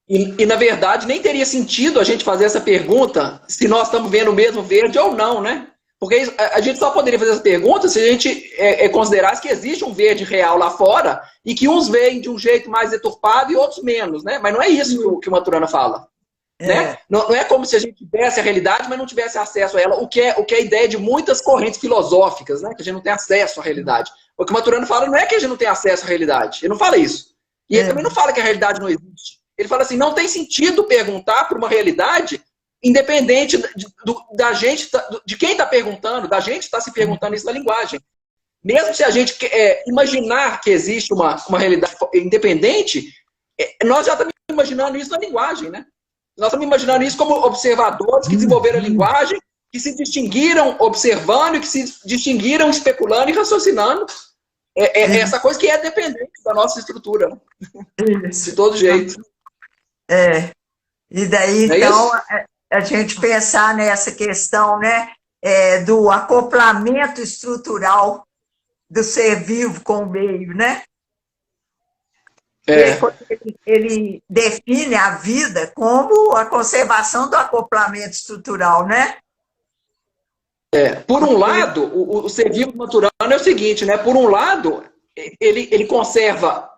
E, na verdade, nem teria sentido a gente fazer essa pergunta se nós estamos vendo o mesmo verde ou não, né? Porque a gente só poderia fazer essa pergunta se a gente considerasse que existe um verde real lá fora e que uns veem de um jeito mais deturpado e outros menos, né? Mas não é isso que o Maturana fala. Né? Não é como se a gente tivesse a realidade, mas não tivesse acesso a ela, o que é a ideia de muitas correntes filosóficas, né? Que a gente não tem acesso à realidade. O que o Maturana fala não é que a gente não tem acesso à realidade, ele não fala isso. E ele também não fala que a realidade não existe. Ele fala assim, não tem sentido perguntar por uma realidade independente da gente, de quem está perguntando, da gente está se perguntando isso na linguagem. Mesmo se a gente imaginar que existe uma realidade independente, nós já estamos imaginando isso na linguagem, né? Nós estamos imaginando isso como observadores que desenvolveram a linguagem, que se distinguiram observando e que se distinguiram especulando e raciocinando essa coisa que é dependente da nossa estrutura, né? De todo jeito. E daí, então, a gente pensar nessa questão, né, do acoplamento estrutural do ser vivo com o meio, né? Ele define a vida como a conservação do acoplamento estrutural, né? Por um lado, o ser vivo maturano é o seguinte, né? Por um lado, ele conserva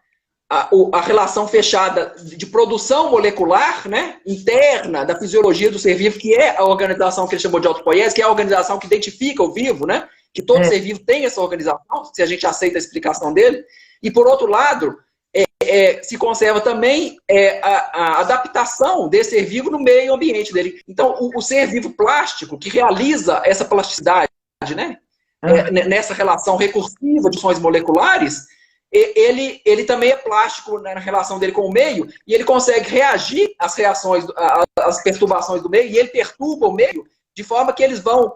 a relação fechada de produção molecular, né, interna da fisiologia do ser vivo, que é a organização que ele chamou de autopoiese, que é a organização que identifica o vivo, né, que todo ser vivo tem essa organização, se a gente aceita a explicação dele. E, por outro lado, se conserva também a adaptação desse ser vivo no meio ambiente dele. Então, o ser vivo plástico, que realiza essa plasticidade, né, nessa relação recursiva de funções moleculares, ele também é plástico, né, na relação dele com o meio, e ele consegue reagir às reações, às perturbações do meio, e ele perturba o meio de forma que eles vão,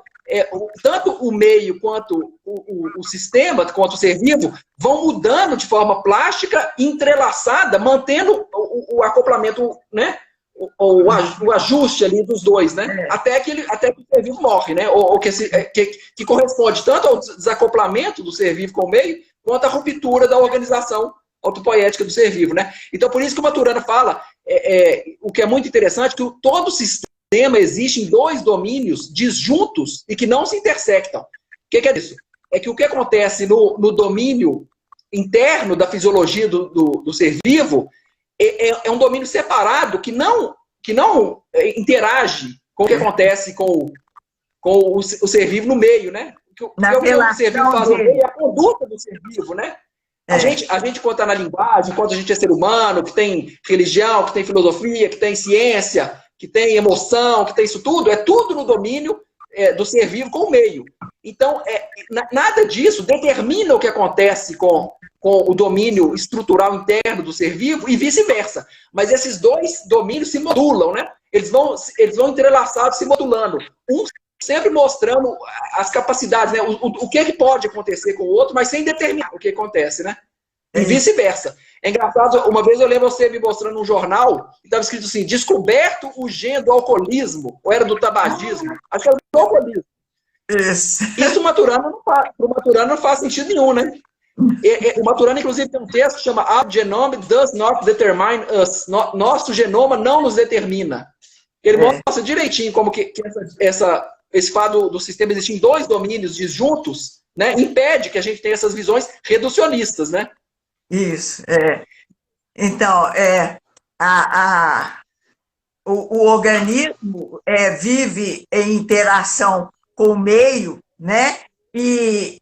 tanto o meio quanto o sistema, quanto o ser vivo, vão mudando de forma plástica, entrelaçada, mantendo o acoplamento, né, o ajuste ali dos dois, né, até que o ser vivo morre, né, ou que corresponde tanto ao desacoplamento do ser vivo com o meio, quanto à ruptura da organização autopoética do ser vivo, né? Então, por isso que o Maturana fala, o que é muito interessante, que todo sistema existe em dois domínios disjuntos e que não se intersectam. O que é isso? É que o que acontece no domínio interno da fisiologia do ser vivo é um domínio separado que não interage com o que acontece com o ser vivo no meio, né? O que o ser vivo faz no meio é a conduta do ser vivo, né? A gente, quando está na linguagem, quando a gente é ser humano, que tem religião, que tem filosofia, que tem ciência, que tem emoção, que tem isso tudo, é tudo no domínio do ser vivo com o meio. Então, nada disso determina o que acontece com o domínio estrutural interno do ser vivo e vice-versa. Mas esses dois domínios se modulam, né? Eles vão entrelaçados, se modulando. Um sempre mostrando as capacidades, né? O que pode acontecer com o outro, mas sem determinar o que acontece, né? E vice-versa. É engraçado, uma vez eu lembro você me mostrando um jornal, que estava escrito assim, descoberto o gene do alcoolismo, ou era do tabagismo. Acho que era do alcoolismo. Isso o Maturana não faz sentido nenhum, né? O Maturana, inclusive, tem um texto que chama Our Genome Does Not Determine Us. Nosso genoma não nos determina. Ele mostra direitinho como que esse fato do sistema existir em dois domínios disjuntos, né, impede que a gente tenha essas visões reducionistas, né? Isso, Então, o organismo vive em interação com o meio, né? E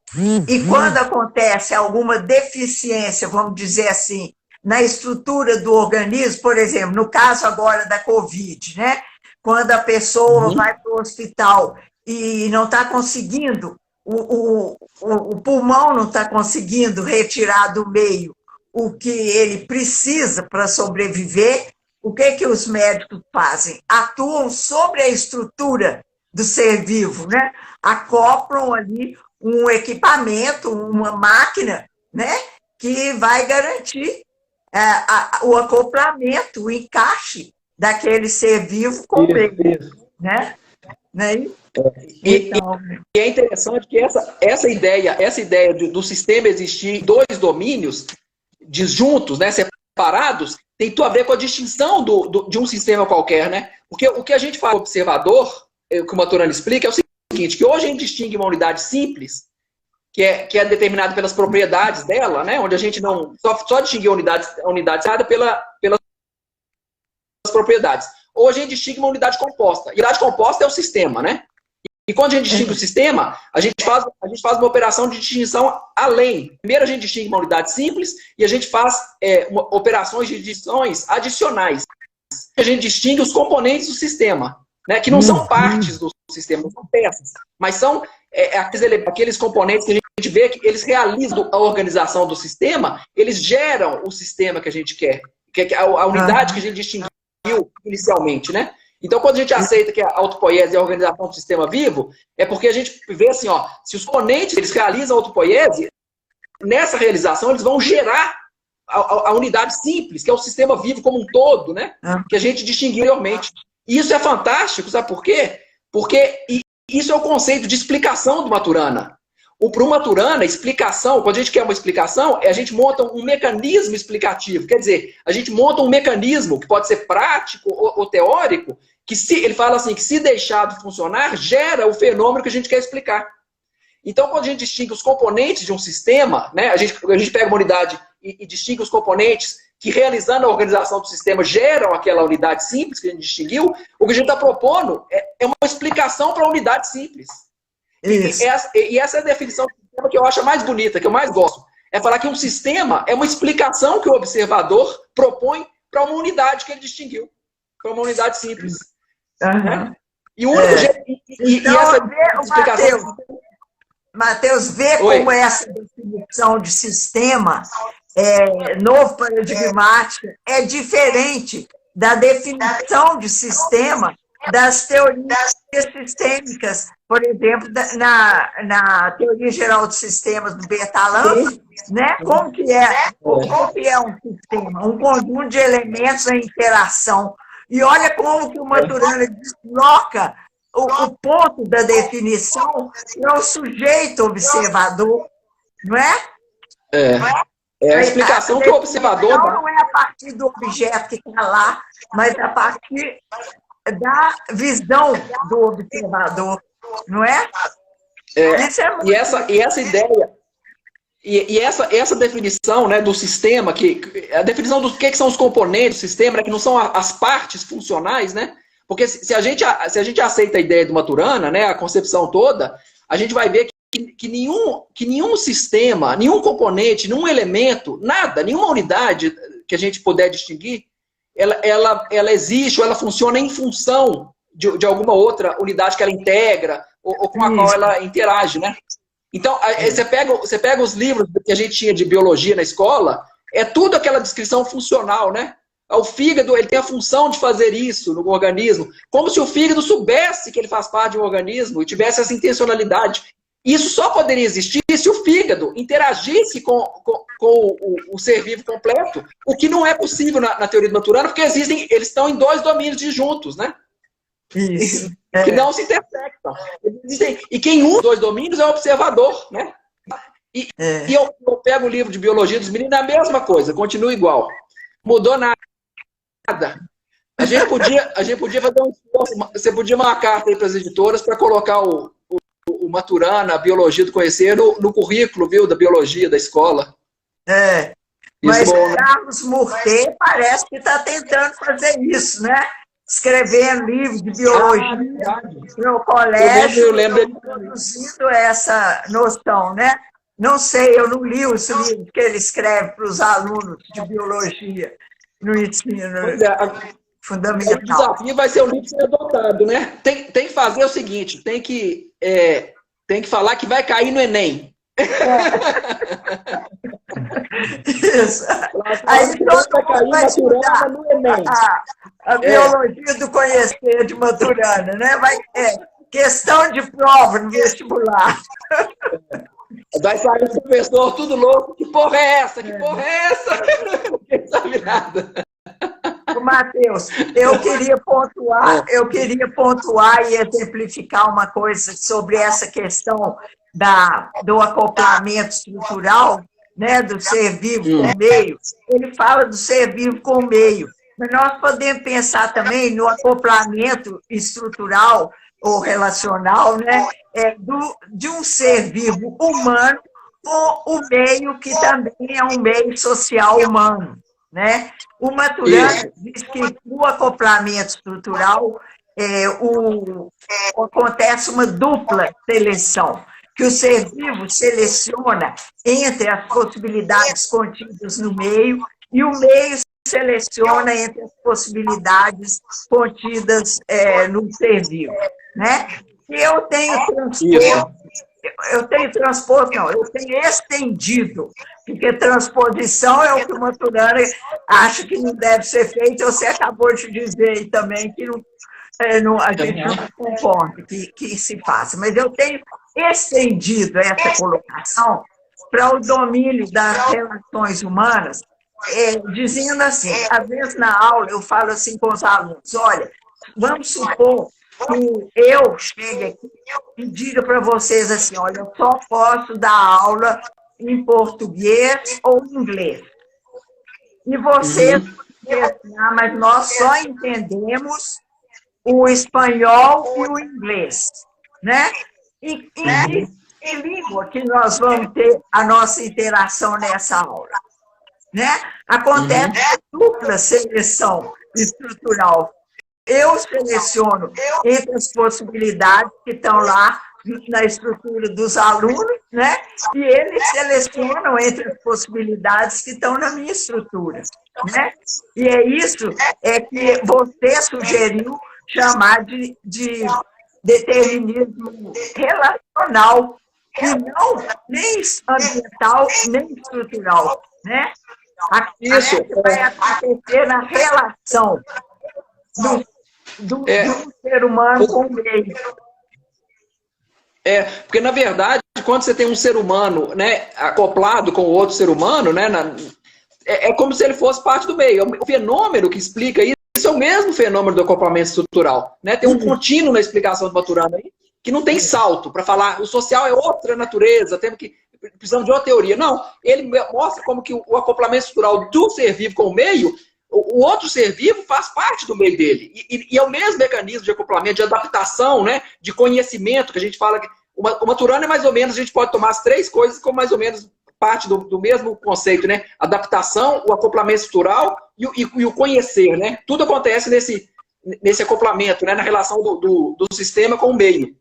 quando acontece alguma deficiência, vamos dizer assim, na estrutura do organismo, por exemplo, no caso agora da Covid, né? Quando a pessoa vai para o hospital e não está conseguindo, o pulmão não está conseguindo retirar do meio o que ele precisa para sobreviver, o que os médicos fazem? Atuam sobre a estrutura do ser vivo, né? Acoplam ali um equipamento, uma máquina, né? Que vai garantir o acoplamento, o encaixe daquele ser vivo com o meio, né? Então, e é interessante que essa ideia do sistema existir em dois domínios disjuntos, né, separados, tem tudo a ver com a distinção de um sistema qualquer, né? Porque o que a gente fala observador, o que o Maturana explica, é o seguinte, que hoje a gente distingue uma unidade simples, que é determinada pelas propriedades dela, né? Onde a gente não só distingue a unidade pelas propriedades. Ou a gente distingue uma unidade composta. E a unidade composta é o sistema, né? E quando a gente distingue o sistema, a gente faz uma operação de distinção além. Primeiro a gente distingue uma unidade simples e a gente faz operações de distinções adicionais. A gente distingue os componentes do sistema, né? Que não são partes do sistema, não são peças, mas são aqueles componentes que a gente vê que eles realizam a organização do sistema, eles geram o sistema que a gente quer, que é a unidade que a gente distinguiu inicialmente, né? Então, quando a gente aceita que a autopoiese é a organização do sistema vivo, é porque a gente vê assim, ó, se os componentes eles realizam a autopoiese, nessa realização, eles vão gerar a unidade simples, que é o sistema vivo como um todo, né? Que a gente distinguiu anteriormente. E isso é fantástico, sabe por quê? Porque isso é o conceito de explicação do Maturana. Para o Maturana, explicação, quando a gente quer uma explicação, a gente monta um mecanismo explicativo. Quer dizer, a gente monta um mecanismo que pode ser prático ou teórico, que ele fala assim, que se deixado funcionar, gera o fenômeno que a gente quer explicar. Então, quando a gente distingue os componentes de um sistema, né, a gente pega uma unidade e distingue os componentes que, realizando a organização do sistema, geram aquela unidade simples que a gente distinguiu, o que a gente está propondo é uma explicação para a unidade simples. E essa é a definição do sistema que eu acho a mais bonita, que eu mais gosto. É falar que um sistema é uma explicação que o observador propõe para uma unidade que ele distinguiu, para uma unidade simples. Né? E o único jeito... Então, essa explicação... Matheus, vê como essa definição de sistema novo paradigmático é diferente da definição de sistema das teorias sistêmicas, por exemplo, na teoria geral de sistemas do Bertalan, né? Como que é um sistema? Um conjunto de elementos em interação. E olha como que o Maturana desloca o ponto da definição é o sujeito observador, não é? É a explicação que o observador dá. Não é a partir do objeto que está lá, mas a partir da visão do observador, não é? Isso é muito e essa ideia, essa definição, né, do sistema, a definição do que são os componentes do sistema, né, que não são as partes funcionais, né? Porque se a gente aceita a ideia do Maturana, né, a concepção toda, a gente vai ver que nenhum sistema, nenhum componente, nenhum elemento, nada, nenhuma unidade que a gente puder distinguir, ela existe ou ela funciona em função de alguma outra unidade que ela integra ou com a qual ela interage, né? Então, você pega os livros que a gente tinha de biologia na escola, é tudo aquela descrição funcional, né? O fígado, ele tem a função de fazer isso no organismo, como se o fígado soubesse que ele faz parte de um organismo e tivesse essa intencionalidade. Isso só poderia existir se o fígado interagisse com o ser vivo completo, o que não é possível na teoria do Maturana, porque eles estão em dois domínios disjuntos, né? Isso. Que não se intersectam. E quem une os dois domínios é o observador, né? E eu pego o livro de biologia dos meninos, é a mesma coisa, continua igual. Mudou nada. A gente podia fazer um esforço, você podia mandar uma carta aí para as editoras para colocar o Maturana, a biologia do conhecer, no currículo, viu, da biologia da escola. Mas o Carlos Murté parece que está tentando fazer isso, né? Escrevendo livro de biologia no colégio, eu lembro produzindo essa noção, né? Não sei, eu não li esse livro que ele escreve para os alunos de biologia no ensino fundamental. O desafio vai ser o livro ser adotado, né? Tem que fazer o seguinte, tem que falar que vai cair no Enem. Isso. Aí todo mundo vai estudar no Enem. A biologia do conhecer de Maturana, né? Questão de prova no vestibular. Vai sair o professor tudo louco. Que porra é essa? Que porra é essa? Ninguém sabe nada. Matheus, eu queria pontuar e exemplificar uma coisa sobre essa questão do acoplamento estrutural, né, do ser vivo com o meio. Ele fala do ser vivo com o meio, mas nós podemos pensar também no acoplamento estrutural ou relacional, né, de um ser vivo humano com o meio que também é um meio social humano, né? O Maturana diz que no acoplamento estrutural acontece uma dupla seleção, que o ser vivo seleciona entre as possibilidades contidas no meio e o meio seleciona entre as possibilidades contidas no ser vivo, né? E eu tenho estendido, porque transposição é o que o Maturana acha que não deve ser feito, você acabou de dizer aí também que a gente não concorda que se faça, mas eu tenho estendido essa colocação para o domínio das relações humanas, dizendo assim, às vezes na aula eu falo assim com os alunos, olha, vamos supor que eu chegue aqui e diga para vocês assim, olha, eu só posso dar aula em português ou inglês. E vocês dizem assim, mas nós só entendemos o espanhol e o inglês, né? E que língua que nós vamos ter a nossa interação nessa aula, né? Acontece dupla seleção estrutural. Eu seleciono entre as possibilidades que estão lá na estrutura dos alunos, né? E eles selecionam entre as possibilidades que estão na minha estrutura, né? E é isso que você sugeriu chamar de determinismo relacional, e não nem ambiental, nem estrutural, né? Isso vai acontecer na relação do ser humano com o meio. Porque, na verdade, quando você tem um ser humano, né, acoplado com outro ser humano, né, é como se ele fosse parte do meio. O fenômeno que explica isso é o mesmo fenômeno do acoplamento estrutural. Né? Tem um contínuo na explicação do Maturana aí, que não tem salto para falar o social é outra natureza, precisamos de outra teoria. Não, ele mostra como que o acoplamento estrutural do ser vivo com o meio, o outro ser vivo faz parte do meio dele. E é o mesmo mecanismo de acoplamento, de adaptação, né, de conhecimento, que a gente fala que o Maturana é mais ou menos, a gente pode tomar as três coisas como mais ou menos parte do mesmo conceito, né? Adaptação, o acoplamento estrutural e o conhecer, né? Tudo acontece nesse acoplamento, né? Na relação do sistema com o meio.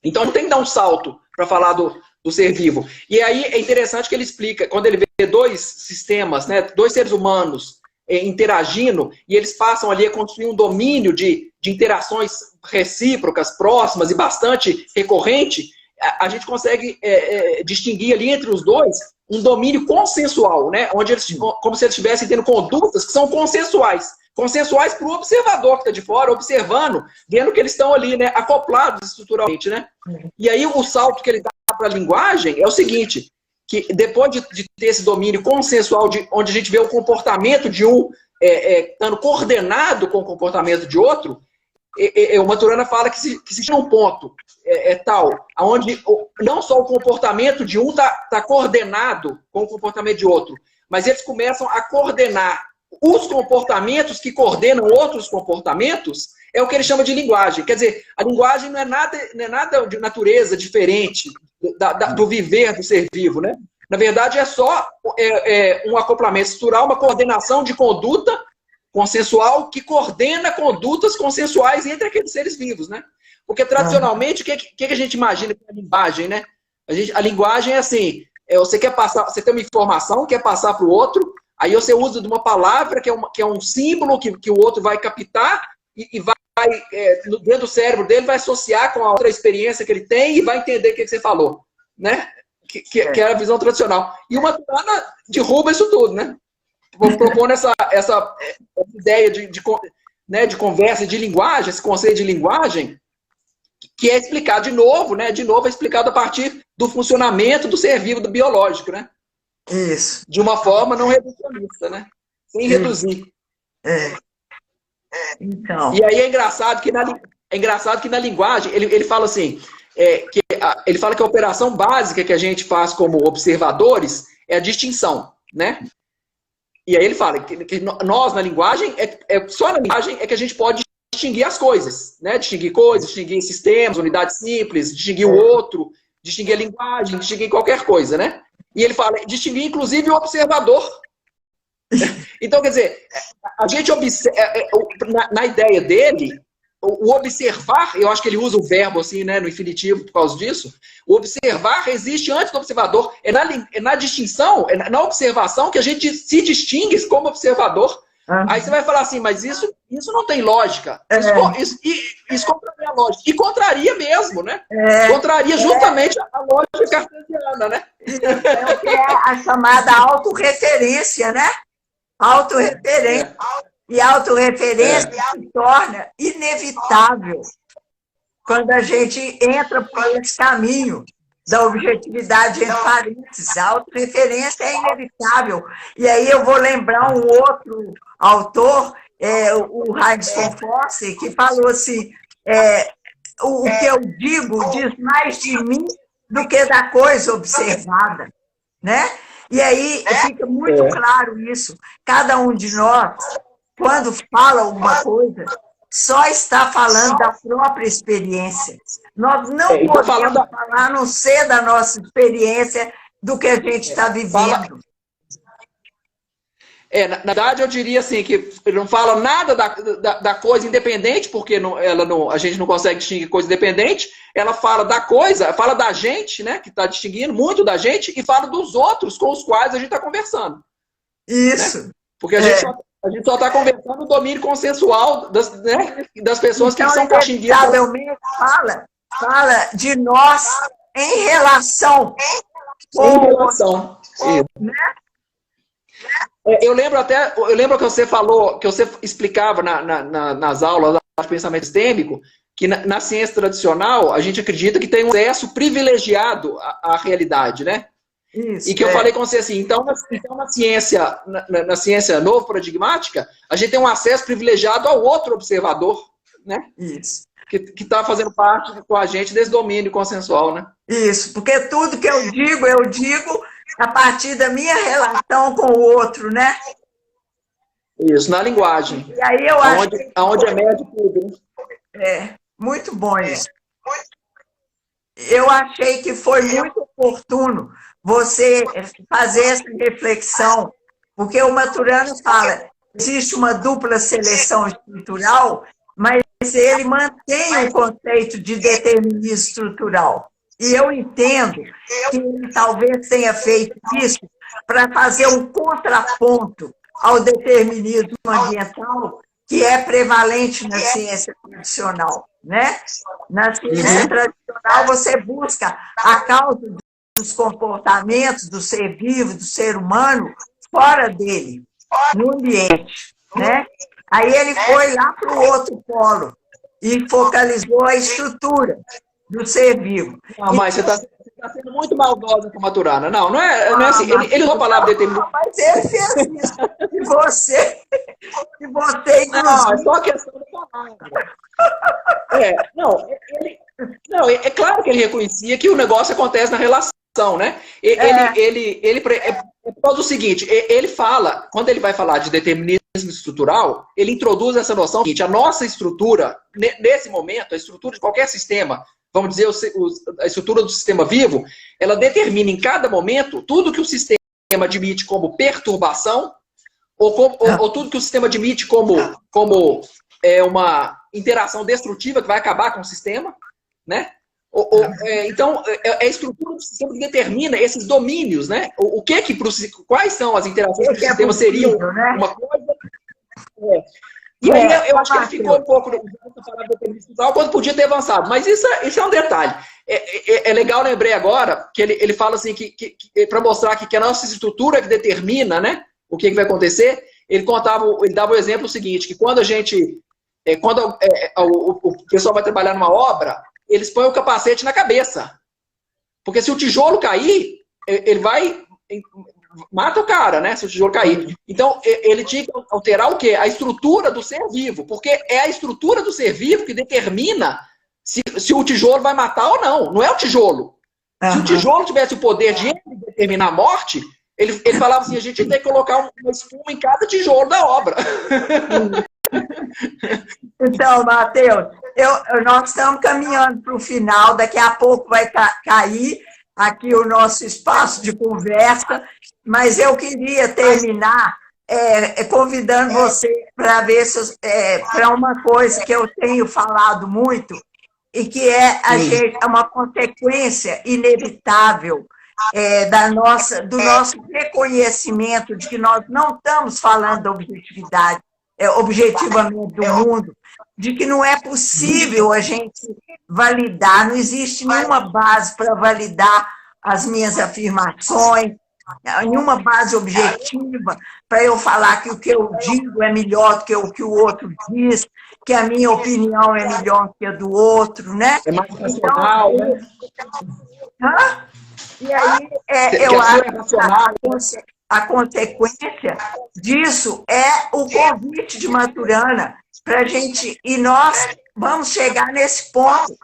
Então não tem que dar um salto para falar do ser vivo. E aí é interessante que ele explica, quando ele vê dois sistemas, né? Dois seres humanos interagindo, e eles passam ali a construir um domínio de interações recíprocas, próximas e bastante recorrente, a gente consegue distinguir ali entre os dois um domínio consensual, né? Onde eles, como se eles estivessem tendo condutas que são consensuais. Consensuais para o observador que está de fora, observando, vendo que eles estão ali, né, acoplados estruturalmente, né? E aí o salto que ele dá para a linguagem é o seguinte, que depois de ter esse domínio consensual, onde a gente vê o comportamento de um estando coordenado com o comportamento de outro, o Maturana fala que se tinha um ponto tal, onde não só o comportamento de um está coordenado com o comportamento de outro, mas eles começam a coordenar os comportamentos que coordenam outros comportamentos, é o que ele chama de linguagem. Quer dizer, a linguagem não é nada de natureza diferente do viver do ser vivo, né? Na verdade, é só um acoplamento estrutural, uma coordenação de conduta consensual que coordena condutas consensuais entre aqueles seres vivos, né? Porque, tradicionalmente, o que a gente imagina com a linguagem, né? A linguagem é assim, você tem uma informação, quer passar para o outro, aí você usa de uma palavra que é um símbolo que o outro vai captar e vai, dentro do cérebro dele, vai associar com a outra experiência que ele tem e vai entender o que você falou, né? Que é a visão tradicional. E o Maturana derruba isso tudo, né? Propondo essa ideia de conversa, de linguagem, esse conceito de linguagem, que é explicado de novo, né? De novo é explicado a partir do funcionamento do ser vivo, do biológico, né? Isso. De uma forma não reducionista, né? Sem reduzir. Então. E aí é engraçado que na linguagem, ele fala assim, ele fala que a operação básica que a gente faz como observadores é a distinção, né? E aí ele fala que nós, na linguagem, só na linguagem é que a gente pode distinguir as coisas, né? Distinguir coisas, distinguir sistemas, unidades simples, distinguir o outro, distinguir a linguagem, distinguir qualquer coisa, né? E ele fala, distinguir inclusive o observador. Então, quer dizer, a gente observa, na ideia dele, o observar, eu acho que ele usa o verbo assim, né, no infinitivo por causa disso, o observar existe antes do observador, na distinção, na observação que a gente se distingue como observador. Aí você vai falar assim, mas isso não tem lógica. Isso contraria a lógica. E contraria mesmo, né? Contraria justamente a lógica cartesiana, né? É o que é a chamada autorreferência, né? Autorreferência. E a autorreferência se torna inevitável quando a gente entra por esse caminho da objetividade entre parênteses. A autorreferência é inevitável. E aí eu vou lembrar um outro autor, o Heinz von Fosse, que falou assim, o que eu digo diz mais de mim do que da coisa observada, né? E aí fica muito claro isso. Cada um de nós, quando fala alguma coisa, só está falando da própria experiência. Nós não podemos falar, a não ser da nossa experiência, do que a gente está vivendo. Na verdade, eu diria assim, que ele não fala nada da coisa independente, porque a gente não consegue distinguir coisa independente. Ela fala da coisa, fala da gente, né, que está distinguindo muito da gente, e fala dos outros com os quais a gente está conversando. Isso. Né? Porque a gente só está conversando o domínio consensual das pessoas que são caxinguistas. Inevitavelmente fala de nós em relação. Né? Eu lembro que você falou, que você explicava nas aulas de pensamento sistêmico, que na ciência tradicional a gente acredita que tem um acesso privilegiado à realidade, né? Isso, e que eu falei com você assim, então na ciência novo-paradigmática, a gente tem um acesso privilegiado ao outro observador, né? Isso. Que está fazendo parte com a gente desse domínio consensual, né? Isso, porque tudo que eu digo a partir da minha relação com o outro, né? Isso, na linguagem. E aí eu acho aonde é médio tudo. Muito bom isso. Eu achei que foi muito oportuno você fazer essa reflexão, porque o Maturana fala, existe uma dupla seleção estrutural, mas ele mantém o conceito de determinismo estrutural. E eu entendo que ele talvez tenha feito isso para fazer um contraponto ao determinismo ambiental, que é prevalente na ciência tradicional, né? Na ciência tradicional, você busca a causa dos comportamentos do ser vivo, do ser humano, fora dele, no ambiente, né? Aí ele foi lá para o outro polo e focalizou a estrutura do ser vivo. Não, mas você está sendo muito maldosa com a Maturana. Não é assim. Ele usou a palavra determinismo. Mas ele fez isso. E você não, é só questão de palavra. É claro que ele reconhecia que o negócio acontece na relação, né? Ele faz o seguinte, ele fala, quando ele vai falar de determinismo estrutural, ele introduz essa noção seguinte, a nossa estrutura, nesse momento, a estrutura de qualquer sistema, vamos dizer, a estrutura do sistema vivo, ela determina em cada momento tudo que o sistema admite como perturbação, ou tudo que o sistema admite como uma interação destrutiva que vai acabar com o sistema, né? Então, é a estrutura do sistema que determina esses domínios, né? Quais são as interações que o sistema seriam, né? Uma coisa... E aí eu acho que ele ficou um pouco nessa palavra determinismo estrutural, quando podia ter avançado. Mas isso é um detalhe. É legal, lembrei agora, que ele fala assim, que para mostrar que a nossa estrutura que determina, né, o que vai acontecer, ele dava o exemplo seguinte, que quando o pessoal vai trabalhar numa obra, eles põem o capacete na cabeça. Porque se o tijolo cair, ele mata o cara, né? Se o tijolo cair. Então, ele tinha que alterar o quê? A estrutura do ser vivo. Porque é a estrutura do ser vivo que determina se o tijolo vai matar ou não. Não é o tijolo. Se o tijolo tivesse o poder de determinar a morte, ele falava assim, a gente tem que colocar uma espuma em cada tijolo da obra. Então, Matheus, nós estamos caminhando para o final, daqui a pouco vai cair aqui o nosso espaço de conversa, mas eu queria terminar convidando você para ver para uma coisa que eu tenho falado muito e que é uma consequência inevitável do nosso reconhecimento de que nós não estamos falando da objetividade, objetivamente do mundo, de que não é possível a gente validar, não existe nenhuma base para validar as minhas afirmações, nenhuma base objetiva para eu falar que o que eu digo é melhor do que o que o outro diz, que a minha opinião é melhor que a do outro, né? É mais racional, então, né? E aí, eu acho que a consequência disso é o convite de Maturana para a gente, e nós vamos chegar nesse ponto.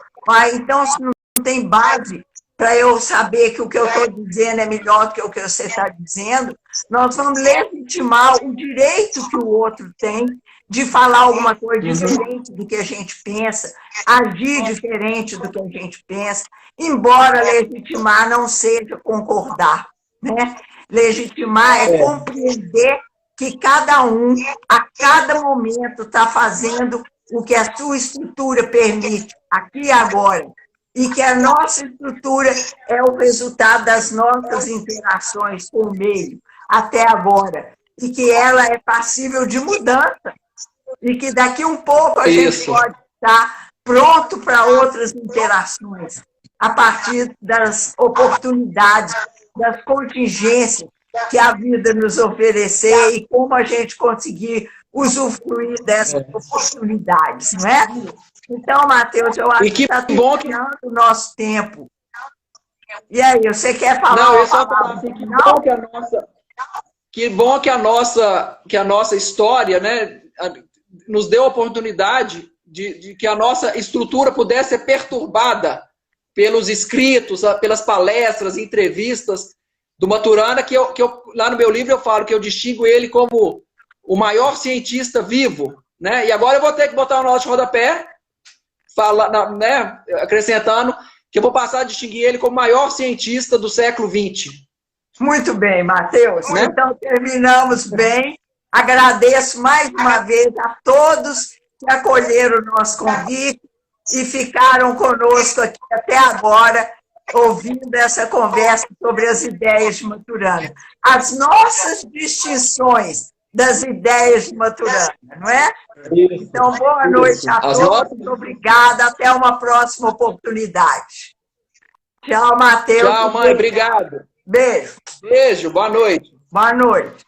Então, se não tem base para eu saber que o que eu estou dizendo é melhor do que o que você está dizendo, nós vamos legitimar o direito que o outro tem de falar alguma coisa diferente do que a gente pensa, agir diferente do que a gente pensa, embora legitimar não seja concordar, né? Legitimar é compreender que cada um, a cada momento, está fazendo o que a sua estrutura permite, aqui e agora, e que a nossa estrutura é o resultado das nossas interações com o meio, até agora, e que ela é passível de mudança, e que daqui um pouco a gente pode estar pronto para outras interações, a partir das oportunidades, das contingências que a vida nos oferecer e como a gente conseguir usufruir dessas oportunidades, não é? Então, Matheus, eu acho que está terminando o nosso tempo. E aí, você quer falar? Não, eu só falar assim, que bom que a nossa história, né, nos deu a oportunidade de que a nossa estrutura pudesse ser perturbada pelos escritos, pelas palestras, entrevistas do Maturana, que eu, lá no meu livro eu falo que eu distingo ele como o maior cientista vivo, né? E agora eu vou ter que botar o nosso rodapé, né, acrescentando que eu vou passar a distinguir ele como o maior cientista do século XX. Muito bem, Matheus. Né? Então, terminamos bem. Agradeço mais uma vez a todos que acolheram o nosso convite e ficaram conosco aqui até agora, ouvindo essa conversa sobre as ideias de Maturana. As nossas distinções das ideias de Maturana, não é? Então, boa noite a todos. Muito obrigada. Até uma próxima oportunidade. Tchau, Matheus. Tchau, mãe. Obrigado. Beijo. Beijo. Boa noite. Boa noite.